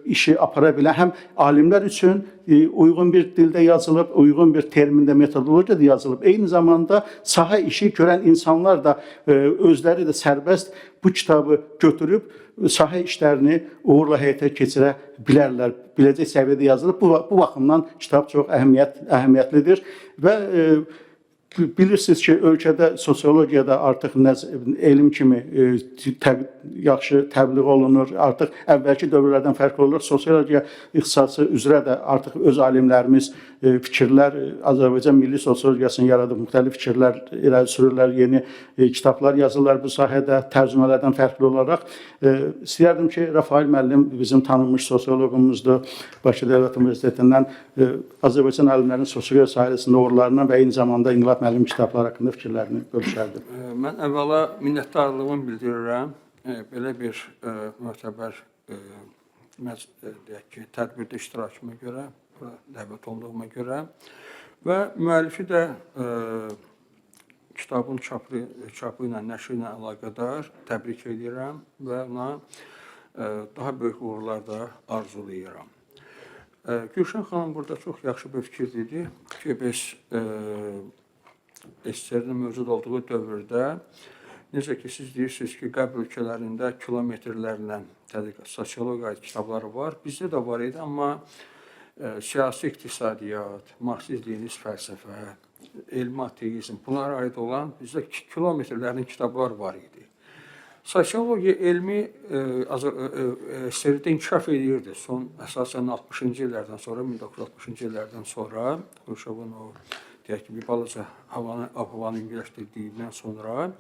işi apara bilən həm alimlər üçün uyğun bir dildə yazılıb, uyğun bir termində, metodologiyada yazılıb. Eyni zamanda sahə işi görən insanlar da özləri də sərbəst bu kitabı götürüb sahə işlərini uğurla həyata keçirə bilərlər. Biləcək səviyyədə yazılıb. Bu baxımdan kitab çox əhəmiyyətlidir və Bilirsiniz ki, ölkədə sosiologiyada artıq elm kimi yaxşı təbliğ olunur. Artıq əvvəlki dövrlərdən fərqli olaraq sosiologiya ixtisası üzrə də artıq öz alimlərimiz fikirlər, Azərbaycan milli sosiologiyasını yaradıb müxtəlif fikirlər irəli sürürlər, yeni kitablar yazırlar bu sahədə tərcümələrdən fərqli olaraq. İstəyərdim ki, Rafael müəllim bizim tanınmış sosioloqumuzdur. Bakı Dövlət Universitetindən Azərbaycan alimlərinin sosiologiya sahəsində uğurlarından və eyni zamanda İnqilab müəllim kitabları haqqında fikirlərini bölüşərdim. Mən əvvəla minnətdarlığımı bildirirəm. Belə bir mötəbər tədbirdə iştirakıma görə, dəvət olduğuma görə və müəllifi də kitabın çapı ilə, nəşri ilə əlaqədar təbrik edirəm və ona daha böyük uğurlar da arzulayıram. Gülşən xanım burada çox yaxşı bir fikir dedi ki, biz SSR-nin mövcud olduğu dövrdə, necə ki, siz deyirsiniz ki, qərb ölkələrində kilometrlərlə sosiologiya kitabları var, bizdə də var idi, amma siyasi iqtisadiyyat, marksist-leninist fəlsəfə, elmi ateizm, bunlara aid olan bizdə kilometrlərin kitablar var idi. Sosiologiya elmi SSR-də inkişaf edirdi. Son əsasən 60-cı illərdən sonra, 1960-cı illərdən sonra, Xruşovun o deyək ki, bir balaca havanı yüngülləşdirdiyindən sonra,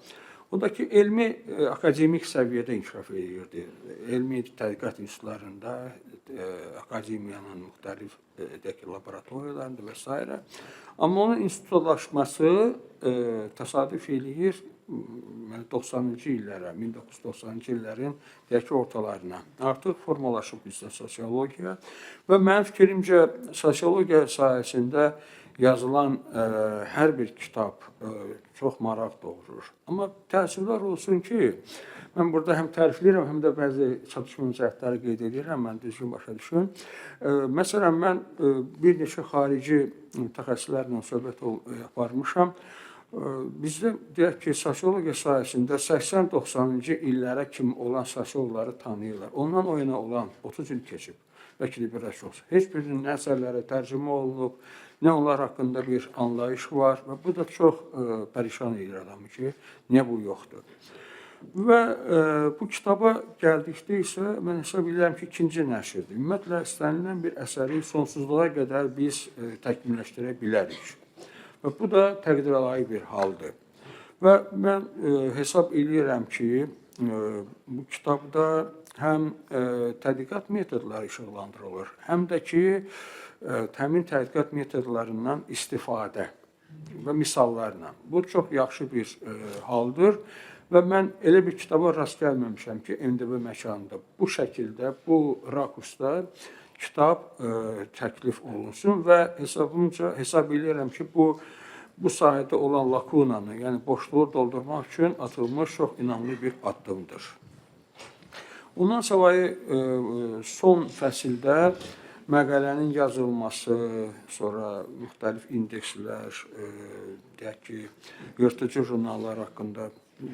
ondakı elmi akademik səviyyədə inkişaf edirdi. Elmi tədqiqat institutlarında, akademiyanın müxtəlif laboratoriyalarında və s. Amma onun institutlaşması təsadüf eləyir 90-cı illərə, 1990-cı illərin deyək ki, ortalarına. Artıq formalaşıb bizdə sosiologiya və mənim fikrimcə sosiologiya sahəsində yazılan hər bir kitab çox maraq doğurur. Amma təəssüflər olsun ki, mən burada həm tərifləyirəm, həm də bəzi çatışma cəhətləri qeyd edirəm, mən düzgün başa düşün. Məsələn, mən bir neçə xarici mütəxəssislərlə söhbət aparmışam. Bizdə deyək ki, sosiologiya sahəsində 80-90-cı illərə kimi olan sosioloqları tanıyırlar. Ondan o yana olan 30 il keçib, bəlkə də biraz olsun. Heç birinin nə əsərləri tərcümə olunub, nə onlar haqqında bir anlayış var və bu da çox pərişan edir adamı ki, niyə bu yoxdur. Və bu kitaba gəldikdə isə mən hesab edirəm ki, ikinci nəşrdir. Ümumiyyətlə, istənilən bir əsəri sonsuzluğa qədər biz təkmilləşdirə bilərik. Və bu da təqdirəlayiq bir haldır. Və mən hesab edirəm ki, bu kitabda həm tədqiqat metodları işıqlandırılır, həm də ki, həmin tədqiqat metodlarından istifadə və misallarla. Bu çox yaxşı bir haldır və mən elə bir kitaba rast gəlməmişəm ki, MDB məkanında bu şəkildə, bu rakursda kitab təklif olunsun və hesab edirəm ki, bu sahədə olan lakunanı, yəni boşluğu doldurmaq üçün atılmış çox inanlı bir addımdır. Ondan savayı son fəsildə məqalənin yazılması, sonra müxtəlif indekslər, deyək ki, yırtıcı jurnallar haqqında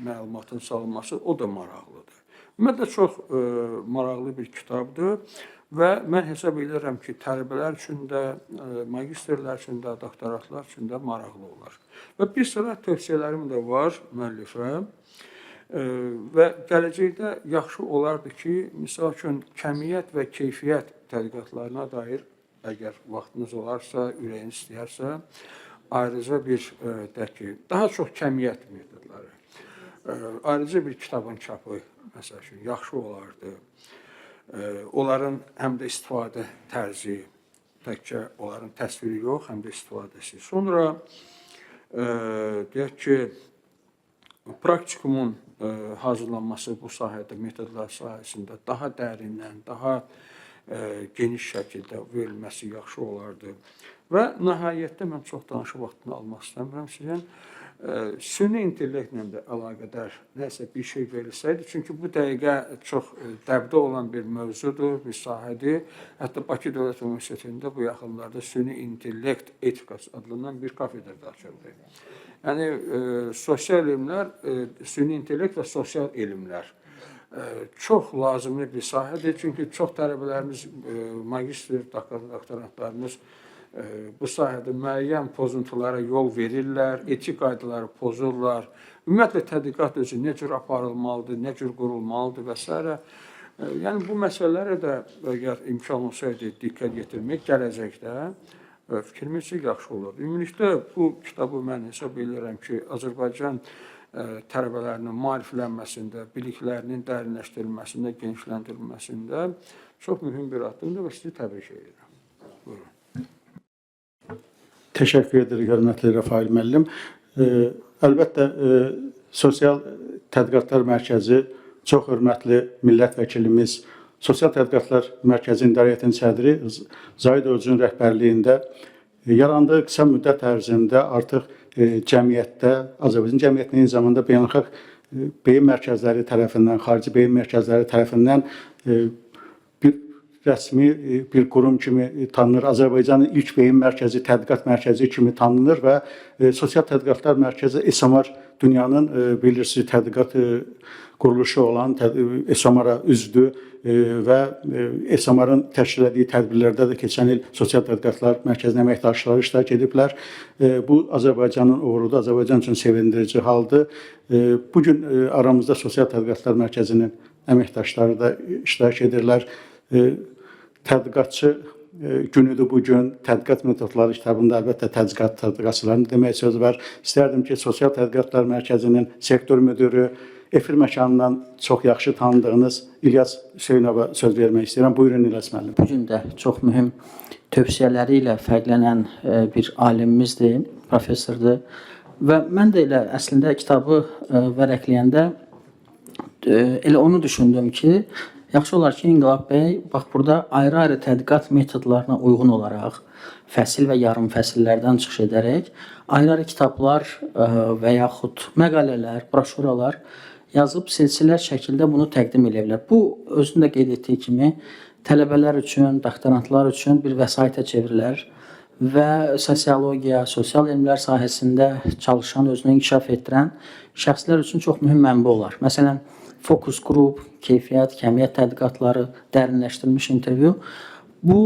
məlumatın salınması, o da maraqlıdır. Ümumiyyətlə, çox maraqlı bir kitabdır və mən hesab edirəm ki, tələbələr üçün də, magistrlər üçün də, doktoratlar üçün də maraqlı olar. Və bir sıra tövsiyələrim də var müəllifə və gələcəkdə yaxşı olardı ki, misal üçün, kəmiyyət və keyfiyyət tədqiqatlarına dair, əgər vaxtınız olarsa, ürəyiniz istəyərsə, ayrıca bir, deyək ki, daha çox kəmiyyət metodları, ayrıca bir kitabın çapı, məsəl üçün, yaxşı olardı. Onların həm də istifadə tərzi, təkcə onların təsviri yox, həm də istifadəsi. Sonra, deyək ki, praktikumun hazırlanması bu sahədə, metodlar sahəsində daha dərindən, daha geniş şəkildə verilməsi yaxşı olardı. Və nəhayətdə mən çox danışıq vaxtını almaq istəmirəm sizin. Süni intellektlə də əlaqədar nəsə bir şey verilsəydi, çünki bu dəqiqə çox dəbdə olan bir mövzudur, bir sahədir. Hətta Bakı Dövlət Universitetində bu yaxınlarda süni intellekt etikası adlanan bir kafedra da açıldı. Yəni, sosial elmlər, süni intellekt və sosial elmlər çox lazımlı bir sahədir. Çünki çox tələbələrimiz, magistr, doktorantlarımız bu sahədə müəyyən pozuntulara yol verirlər, etik qaydaları pozurlar. Ümumiyyətlə tədqiqat özü nə cür aparılmalıdır, nə cür qurulmalıdır və s. Yəni bu məsələlərə də əgər imkan olsaydı diqqət yetirmək gələcəkdə fikrimizcə yaxşı olar. Ümumilikdə bu kitabı mən hesab edirəm ki, Azərbaycan tələbələrinin maariflənməsində, biliklərinin dərinləşdirilməsində, genişləndirilməsində çox mühüm bir addımdır və sizi təbrik edirəm. Buyurun. Təşəkkür edirik, hörmətli Rafail müəllim. Əlbəttə, Sosial Tədqiqatlar Mərkəzi çox hörmətli millət vəkilimiz, Sosial Tədqiqatlar Mərkəzi İdarəetinin sədri Zahid Özün rəhbərliyində yarandığı qısa müddət ərzində artıq cəmiyyətdə, Azərbaycan cəmiyyətinin eyni zamanda beynəlxalq beyin mərkəzləri tərəfindən, xarici beyin mərkəzləri tərəfindən bir rəsmi bir qurum kimi tanınır. Azərbaycanın ilk beyin mərkəzi, tədqiqat mərkəzi kimi tanınır və Sosial Tədqiqatlar Mərkəzi SMR dünyanın bilirsiniz tədqiqat quruluşu olan SMR-a üzdür və SMR-ın təşkil etdiyi tədbirlərdə də keçən il Sosial Tədqiqatlar Mərkəzinin əməkdaşları iştirak ediblər. Bu Azərbaycanın uğurudur, Azərbaycan üçün sevindirici haldır. Bugün aramızda Sosial Tədqiqatlar Mərkəzinin əməkdaşları da iştirak edirlər. Tədqiqatçı günüdür bugün. Tədqiqat metodları kitabında əlbəttə tədqiqatçıların demək söz var. İstərdim ki, Sosial Tədqiqatlar Mərkəzinin sektor müdürü, efir məkanından çox yaxşı tanıdığınız İlyas Hüseynova söz vermək istəyirəm. Buyurun İlyas müəllim. Bu gün də çox mühüm tövsiyələri ilə fərqlənən bir alimimizdir, professordur. Və mən də elə əslində kitabı vərəqləyəndə elə onu düşündüm ki, yaxşı olar ki, İnqilab bəy bax burada ayrı-ayrı tədqiqat metodlarına uyğun olaraq fəsil və yarım fəsillərdən çıxış edərək ayrı-ayrı kitablar və yaxud məqalələr, broşuralar yazıb silsilə şəkildə bunu təqdim edə bilər. Bu özündə qeyd etdiyi kimi tələbələr üçün, doktorantlar üçün bir vəsaitə çevrilər və sosiologiya, sosial elmlər sahəsində çalışan, özünü inkişaf etdirən şəxslər üçün çox mühüm mənbə olar. Məsələn, fokus qrup, keyfiyyət, kəmiyyət tədqiqatları, dərinləşdirilmiş intervyu bu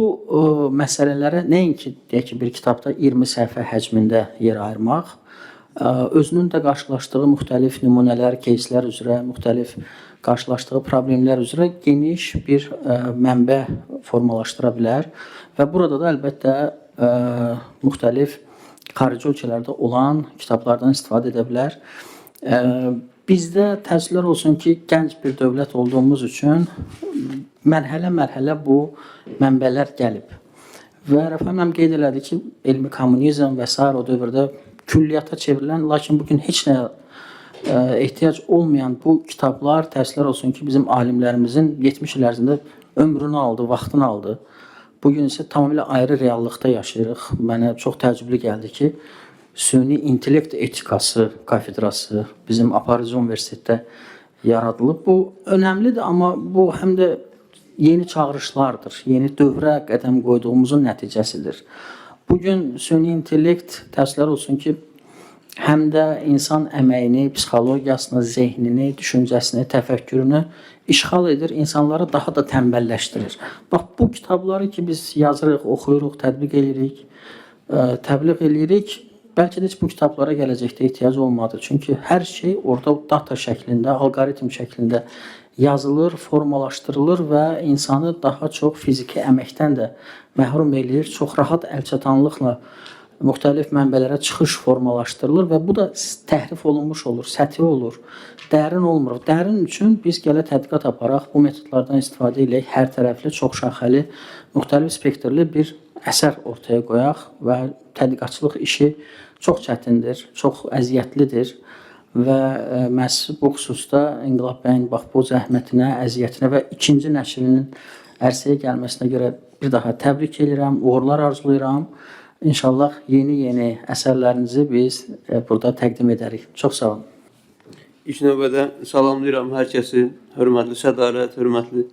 məsələlərə nəinki deyək ki, bir kitabda 20 səhifə həcmində yer ayırmaq, özünün də qarşılaşdığı müxtəlif nümunələr, keyslər üzrə, müxtəlif qarşılaşdığı problemlər üzrə geniş bir mənbə formalaşdıra bilər və burada da əlbəttə müxtəlif xarici ölkələrdə olan kitablardan istifadə edə bilər. Bizdə təəssüflər olsun ki, gənc bir dövlət olduğumuz üçün mərhələ-mərhələ bu mənbələr gəlib. Və Rəfa müəllim qeyd elədi ki, elmi kommunizm və s. o dövrdə külliyyata çevrilən, lakin bugün heç nəyə ehtiyac olmayan bu kitablar təəssüflər olsun ki, bizim alimlərimizin 70 il ərzində ömrünü aldı, vaxtını aldı. Bugün isə tamamilə ayrı reallıqda yaşayırıq. Mənə çox təəccüblü gəldi ki, süni intellekt etikası kafedrası bizim aparıcı universitetdə yaradılıb. Bu önəmlidir, amma bu həm də yeni çağırışlardır, yeni dövrə qədəm qoyduğumuzun nəticəsidir. Bugün süni intellekt təəssüflər olsun ki, həm də insan əməyini, psixologiyasını, zehnini, düşüncəsini, təfəkkürünü işğal edir, insanları daha da tənbəlləşdirir. Bax, bu kitabları ki, biz yazırıq, oxuyuruq, tətbiq edirik, təbliğ edirik, bəlkə də heç bu kitablara gələcəkdə ehtiyac olmadı. Çünki hər şey orada data şəklində, alqoritm şəklində yazılır, formalaşdırılır və insanı daha çox fiziki əməkdən də məhrum eləyir. Çox rahat əlçatanlıqla müxtəlif mənbələrə çıxış formalaşdırılır və bu da təhrif olunmuş olur, sətir olur, dərin olmur. Dərin üçün biz gələ tədqiqat aparaq, bu metodlardan istifadə edək, hər tərəfli, çox şaxəli, müxtəlif spektrli bir əsər ortaya qoyaq və tədqiqatçılıq işi çox çətindir, çox əziyyətlidir və məhz bu xüsusda İnqilab bəyin bax bu zəhmətinə, əziyyətinə və ikinci nəşrinin ərsəyə gəlməsinə görə bir daha təbrik edirəm, uğurlar arzulayıram. İnşallah yeni əsərlərinizi biz burada təqdim edərik. Çox sağ olun. İlk növbədə salamlayıram hər kəsi, hörmətli sədarət, hörmətli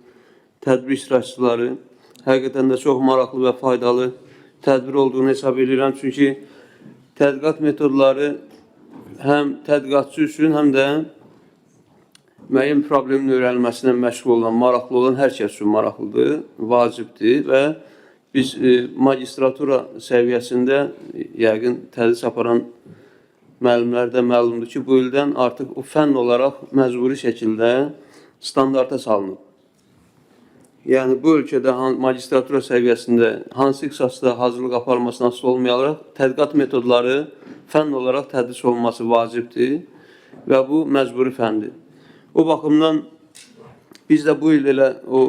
tədbir iştirakçıları. Həqiqətən də çox maraqlı və faydalı tədbir olduğunu hesab edirəm. Çünki tədqiqat metodları həm tədqiqatçı üçün, həm də müəyyən problemin öyrənilməsinə məşğul olan, maraqlı olan hər kəs üçün maraqlıdır, vacibdir və biz magistratura səviyyəsində yəqin tədris aparan müəllimlər də məlumdur ki, bu ildən artıq o fənn olaraq məcburi şəkildə standarta salınıb. Yəni, bu ölkədə magistratura səviyyəsində hansı ixtisasda hazırlıq aparılmasına asılı olmayaraq tədqiqat metodları fənn olaraq tədris olunması vacibdir və bu məcburi fəndir. O baxımdan biz də bu il elə o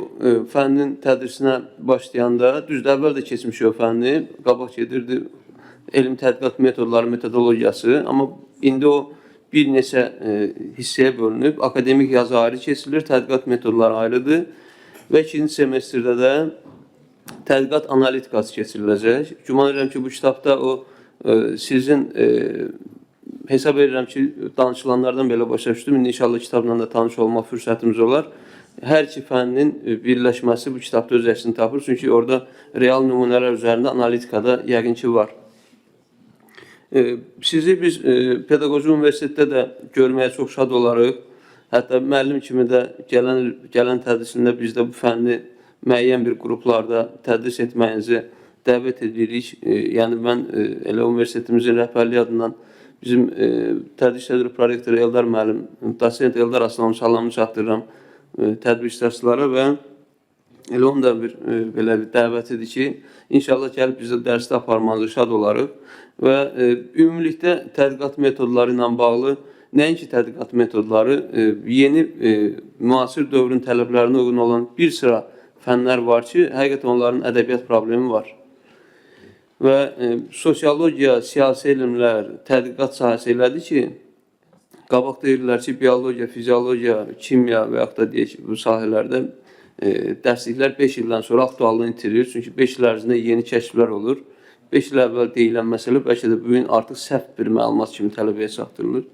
fənnin tədrisinə başlayanda, düzdür, əvvəl də keçmiş o fənni, qabaq gedirdi elm tədqiqat metodları, metodologiyası, amma indi o bir neçə hissəyə bölünüb, akademik yazı ayrı keçilir, tədqiqat metodları ayrıdır və ikinci semestrdə də tədqiqat analitikası keçiriləcək. Güman edirəm ki, bu kitabda o sizin hesab edirəm ki, danışılanlardan belə başa düşdüm. İndi inşallah kitabla da tanış olmaq fürsətimiz olar. Hər iki fənnin birləşməsi bu kitabda öz əksini tapır. Çünki orada real nümunələr üzərində analitikada yəqin ki var. Sizi biz Pedaqoji Universitetdə də görməyə çox şad olarıq. Hətta müəllim kimi də gələn tədrisində biz də bu fənni müəyyən bir qruplarda tədris etməyinizi dəvət edirik. Yəni, mən elə universitetimizin rəhbərliyi adından bizim tədris sədri prorektoru Eldar müəllim, dosent Eldar Aslanın salamını çatdırıram tədbir iştirakçılara və elə onun da belə bir dəvətidir ki, inşallah gəlib bizdə dərsdə aparmanızı şad olarıq və ümumilikdə tədqiqat metodları ilə bağlı nəinki tədqiqat metodları, yeni müasir dövrün tələblərinə uyğun olan bir sıra fənlər var ki, həqiqətən onların ədəbiyyat problemi var. Və sosiologiya, siyasi elmlər, tədqiqat sahəsi elədir ki, qabaq deyirlər ki, biologiya, fiziologiya, kimya və yaxud da deyək ki, bu sahələrdə dərsliklər 5 ildən sonra aktuallığını itirir. Çünki 5 il ərzində yeni kəşflər olur. 5 il əvvəl deyilən məsələ bəlkə də bugün artıq səhv bir məlumat kimi tələbəyə çatdırılır.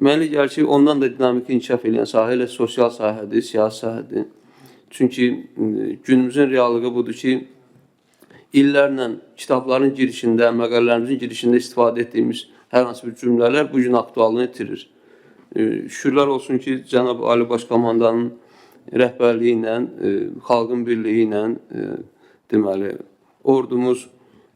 Mənə gəlir ki, ondan da dinamiki inkişaf edən sahə elə sosial sahədir, siyasi sahədir. Çünki günümüzün reallığı budur ki, illərlə kitabların girişində, məqalələrimizin girişində istifadə etdiyimiz hər hansı bir cümlələr bugün aktuallığını itirir. Şükürlər olsun ki, Cənab Ali Başkomandanın rəhbərliyi ilə, xalqın birliyi ilə, deməli, ordumuz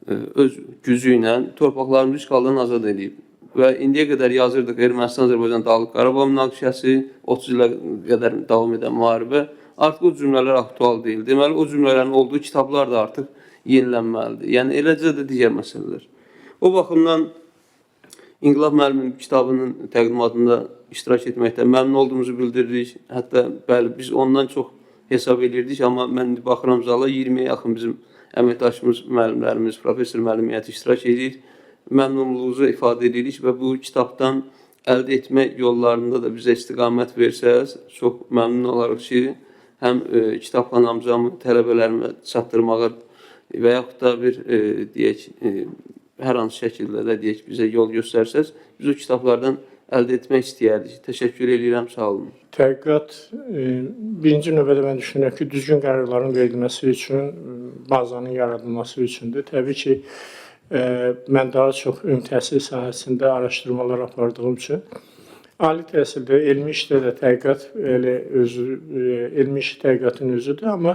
öz gücü ilə torpaqlarımızı işğaldan azad edib. Və indiyə qədər yazırdıq Ermənistan-Azərbaycan Dağlıq Qarabağ münaqişəsi, 30 ilə qədər davam edən müharibə. Artıq o cümlələr aktual deyil. Deməli, o cümlələrin olduğu kitablar da artıq yenilənməlidir. Yəni, eləcə də digər məsələlər. O baxımdan İnqilab müəllimin kitabının təqdimatında iştirak etməkdən məmnun olduğumuzu bildiririk. Hətta, bəli, biz ondan çox hesab edirdik, amma mən baxıram zala 20-yə yaxın bizim əməkdaşımız, müəllimlərimiz, professor müəllimiyyəti iştirak edir. Məmnunluğunuzu ifadə edirik və bu kitabdan əldə etmək yollarında da bizə istiqamət versəz, çox məmnun olarıq ki, həm kitabxanamıza, tələbələrimə çatdırmağa və yaxud da bir, deyək, hər hansı şəkildə də deyək, bizə yol göstərsəz, biz o kitablardan əldə etmək istəyərdik. Təşəkkür edirəm, sağ olun. Təhqiqat birinci növbədə mən düşünürəm ki, düzgün qərarların verilməsi üçün, bazanın yaradılması üçündür. Təbii ki, mən daha çox ümumi təhsil sahəsində araşdırmalar apardığım üçün ali təhsildə, elmi işdə də təhqiqat elmi iş təhqiqatın özüdür, amma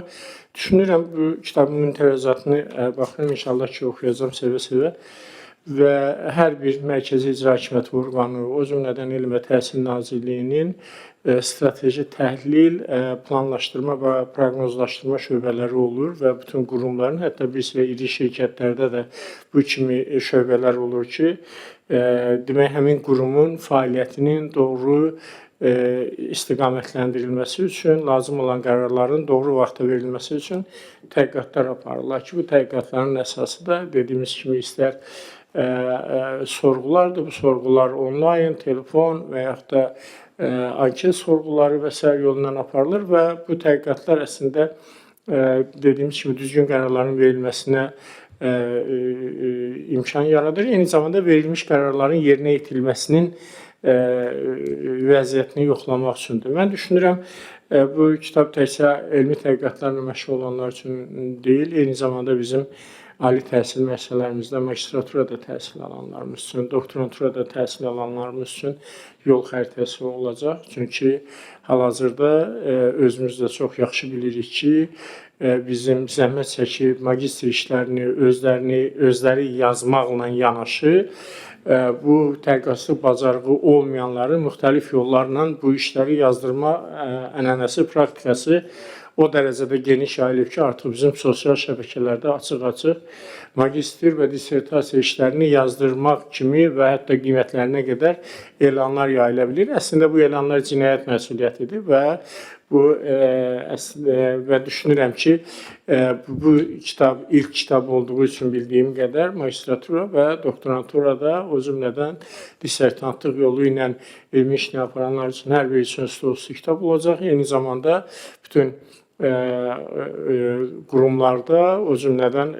düşünürəm bu kitabın müntəvəzatını baxıram, inşallah ki, oxuyacam sevə-sevə və hər bir mərkəzi icra hakimiyyəti orqanı, o cümlədən Elm və Təhsil Nazirliyinin strateji təhlil, planlaşdırma və proqnozlaşdırma şöbələri olur və bütün qurumların, hətta bir sıra iri şirkətlərdə də bu kimi şöbələr olur ki, demək, həmin qurumun fəaliyyətinin doğru istiqamətləndirilməsi üçün, lazım olan qərarların doğru vaxtda verilməsi üçün təhqiqatlar aparırlar ki, bu təhqiqatların əsası da dediyimiz kimi istər sorğulardır, bu sorğular onlayn, telefon və yaxud da anket sorğuları və s. yolundan aparılır və bu təhqiqatlar əslində dediyimiz kimi düzgün qərarların verilməsinə imkan yaradır. Eyni zamanda verilmiş qərarların yerinə yetirilməsinin vəziyyətini yoxlamaq üçündür. Mən düşünürəm, bu kitab təkcə elmi təhqiqatlarla məşğul olanlar üçün deyil, eyni zamanda bizim ali təhsil müəssisələrimizdə magistraturada təhsil alanlarımız üçün, doktoranturada təhsil alanlarımız üçün yol xəritəsi olacaq. Çünki hal-hazırda özümüz də çox yaxşı bilirik ki, bizim zəhmət çəkib magistr işlərini özləri yazmaqla yanaşı, bu tədqiqatçılıq bacarığı olmayanları müxtəlif yollarla bu işləri yazdırma ənənəsi, praktikası o dərəcədə geniş yayılıb ki, artıq bizim sosial şəbəkələrdə açıq-açıq magistr və dissertasiya işlərini yazdırmaq kimi və hətta qiymətlərinə qədər elanlar yayıla bilir. Əslində bu elanlar cinayət məsuliyyətidir və və düşünürəm ki, bu kitab ilk kitab olduğu üçün bildiyim qədər magistratura və doktoranturada o cümlədən dissertantlıq yolu ilə elmi işini aparanlar üçün hər biri üçün stolüstü kitab olacaq. Eyni zamanda bütün qurumlarda, o cümlədən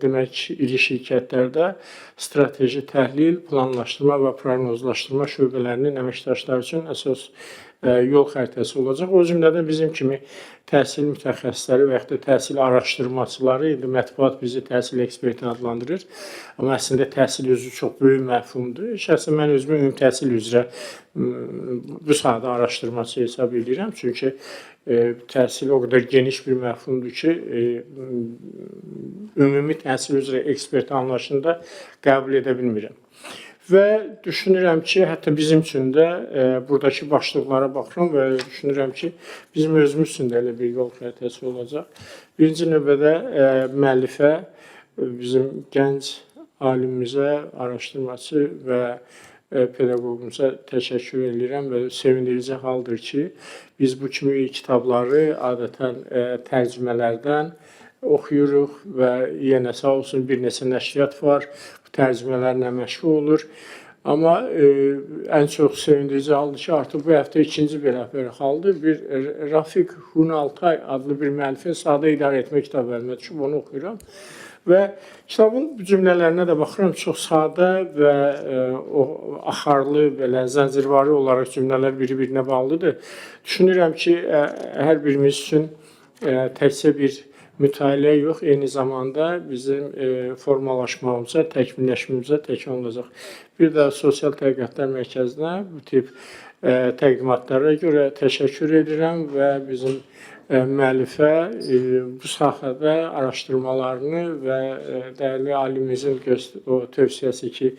demək iri şirkətlərdə strateji təhlil, planlaşdırma və proqnozlaşdırma şöbələrinin əməkdaşları üçün əsas yol xəritəsi olacaq. O cümlədən bizim kimi təhsil mütəxəssisləri və yaxud da təhsil araşdırmaçıları, indi mətbuat bizi təhsil eksperti adlandırır. Amma əslində təhsil özü çox böyük məfhumdur. Şəxsən mən özümü ümumi təhsil üzrə bu sahədə araşdırmaçı hesab edirəm. Çünki təhsil o qədər geniş bir məfhumdur ki, ümumi təhsil üzrə ekspert anlayışında qəbul edə bilmirəm. Və düşünürəm ki, hətta bizim üçün də buradakı başlıqlara baxıram və düşünürəm ki, bizim özümüz üçün də elə bir yol xəritəsi olacaq. Birinci növbədə müəllifə, bizim gənc alimimizə, araşdırmaçı və pedaqogumuza təşəkkür edirəm və sevindirici haldır ki, biz bu kimi kitabları adətən tərcümələrdən oxuyuruq və yenə sağ olsun bir neçə nəşriyyat var, bu tərcümələrlə məşğul olur. Amma ən çox sevindirici haldır ki, artıq bu həftə ikinci belə haldır. Bir Rafiq Hunaltay adlı bir müəllifin Sadə İdarə Etmə kitabı əlimə düşüb, onu oxuyuram. Və kitabın cümlələrinə də baxıram, çox sadə və axarlı, belə zəncirvari olaraq cümlələr biri-birinə bağlıdır. Düşünürəm ki, hər birimiz üçün təkcə bir mütaliə yox, eyni zamanda bizim formalaşmamıza, təkmilləşməyimizə təkan olacaq. Bir də Sosial Tədqiqatlar Mərkəzinə bu tip təqdimatlara görə təşəkkür edirəm və bizim müəllifə bu sahədə araşdırmalarını və dəyərli alimimizin o tövsiyəsi ki,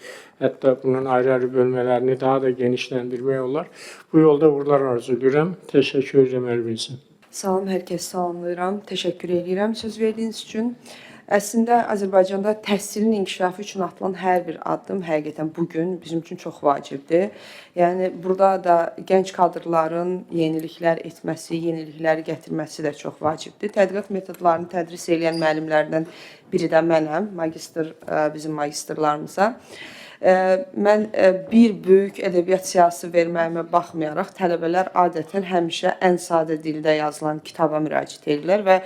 hətta bunun ayrı-ayrı bölmələrini daha da genişləndirmək olar. Bu yolda uğurlar arzu edirəm. Təşəkkür edirəm hər birinizə. Salam, hər kəs salamlayıram. Təşəkkür edirəm söz verdiyiniz üçün. Əslində Azərbaycanda təhsilin inkişafı üçün atılan hər bir addım həqiqətən bu gün bizim üçün çox vacibdir. Yəni burada da gənc kadrların yeniliklər etməsi, yenilikləri gətirməsi də çox vacibdir. Tədqiqat metodlarını tədris edən müəllimlərdən biri də mənəm, bizim magistrlarımıza. Mən bir böyük ədəbiyyat siyasi verməyimə baxmayaraq tələbələr adətən həmişə ən sadə dildə yazılan kitaba müraciət edirlər və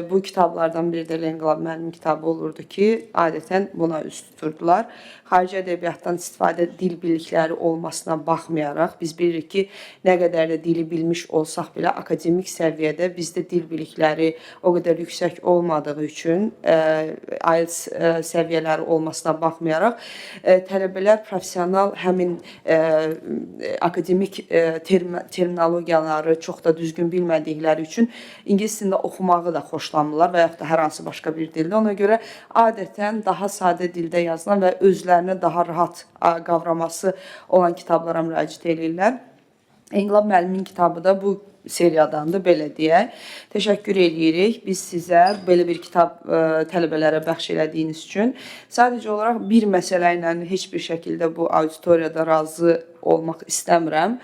bu kitablardan biri də Lenqlab müəllimin kitabı olurdu ki, adətən buna üst tuturdular. Xarici ədəbiyyatdan istifadə dil bilikləri olmasına baxmayaraq biz bilirik ki, nə qədər də dili bilmiş olsaq belə akademik səviyyədə bizdə dil bilikləri o qədər yüksək olmadığı üçün IELTS səviyyələri olmasına baxmayaraq tələbələr professional həmin akademik terminologiyaları çox da düzgün bilmədikləri üçün ingilis dilində oxumağı da xoşlamırlar və yaxud da hər hansı başqa bir dildə. Ona görə adətən daha sadə dildə yazılan və özlərini daha rahat qavraması olan kitablara müraciət edirlər. Enqilab müəllimin kitabı da bu seriyadandır, belə deyək. Təşəkkür edirik biz sizə belə bir kitab tələbələrə bəxş elədiyiniz üçün. Sadəcə olaraq bir məsələ ilə heç bir şəkildə bu auditoriyada razı olmaq istəmirəm.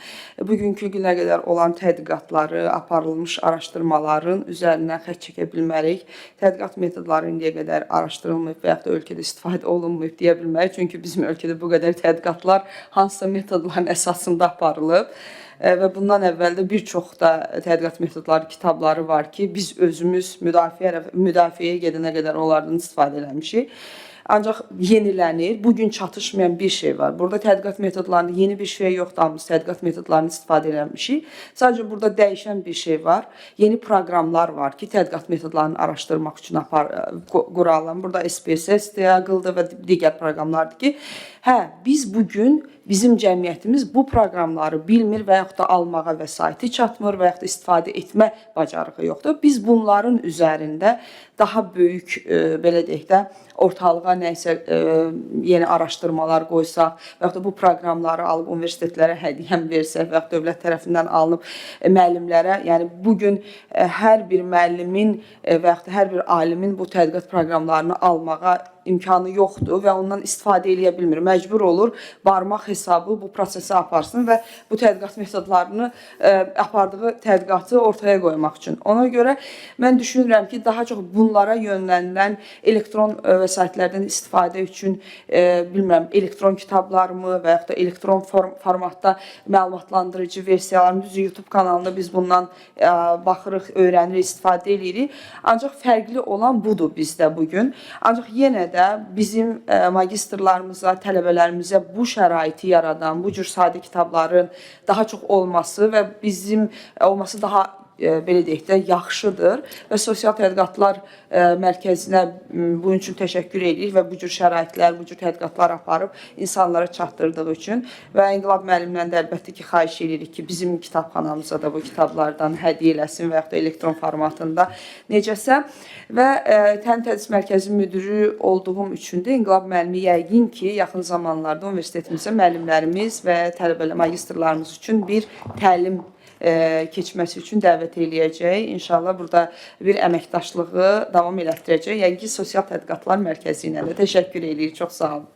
Bugünkü günə qədər olan tədqiqatları, aparılmış araşdırmaların üzərindən xətt çəkə bilmərik. Tədqiqat metodları indiyə qədər araşdırılmayıb və yaxud da ölkədə istifadə olunmayıb deyə bilmərik. Çünki bizim ölkədə bu qədər tədqiqatlar hansısa metodların əsasında aparılıb. Və bundan əvvəl də bir çox da tədqiqat metodları kitabları var ki, biz özümüz müdafiəyə gedənə qədər onlardan istifadə eləmişik. ancaq yenilənir. Bu gün çatışmayan bir şey var. Burada tədqiqat metodlarında yeni bir şey yoxdur, hamımız tədqiqat metodlarını istifadə etmişik. Sadəcə burada dəyişən bir şey var. Yeni proqramlar var ki, tədqiqat metodlarını araşdırmaq üçün quralan. Burada SPSS, Diagıldır və digər proqramlardır ki, biz bugün bizim cəmiyyətimiz bu proqramları bilmir və yaxud da almağa vəsaiti çatmır və yaxud da istifadə etmə bacarığı yoxdur. Biz bunların üzərində daha böyük, belə deyək də, ortalığa nəsə yeni araşdırmalar qoysaq və yaxud da bu proqramları alıb universitetlərə hədiyyən versək və yaxud dövlət tərəfindən alınıb müəllimlərə, yəni bugün hər bir müəllimin və yaxud da hər bir alimin bu tədqiqat proqramlarını almağa imkanı yoxdur və ondan istifadə edə bilmir. Məcbur olur barmaq hesabı bu prosesi aparsın və bu tədqiqat metodlarını apardığı tədqiqatı ortaya qoymaq üçün. Ona görə mən düşünürəm ki, daha çox bunlara yönlənilən elektron vəsaitlərdən istifadə üçün bilmirəm, elektron kitablarmı və yaxud da elektron formatda məlumatlandırıcı versiyalarını düz YouTube kanalında biz bundan baxırıq, öyrənirik, istifadə edirik. Ancaq fərqli olan budur bizdə bugün. Ancaq yenə də bizim magistrlarımıza, tələbələrimizə bu şəraiti yaradan, bu cür sadə kitabların daha çox olması və bizim olması daha belə deyək də, yaxşıdır və Sosial Tədqiqatlar Mərkəzinə bunun üçün təşəkkür edirik və bu cür şəraitlər, bu cür tədqiqatlar aparıb insanlara çatdırdığı üçün və İnqilab müəllimdən də əlbəttə ki, xahiş edirik ki, bizim kitabxanamıza da bu kitablardan hədiyyə eləsin və yaxud da elektron formatında necəsə və Təlim Tədris Mərkəzi müdürü olduğum üçün də İnqilab müəllimi yəqin ki, yaxın zamanlarda universitetimizə müəllimlərimiz və tələbələr, magistrlarımız üçün bir təlim keçməsi üçün dəvət eləyəcək. İnşallah burada bir əməkdaşlığı davam elətdirəcək. Yəni ki, Sosial Tədqiqatlar Mərkəzi ilə də təşəkkür edirik. Çox sağ olun.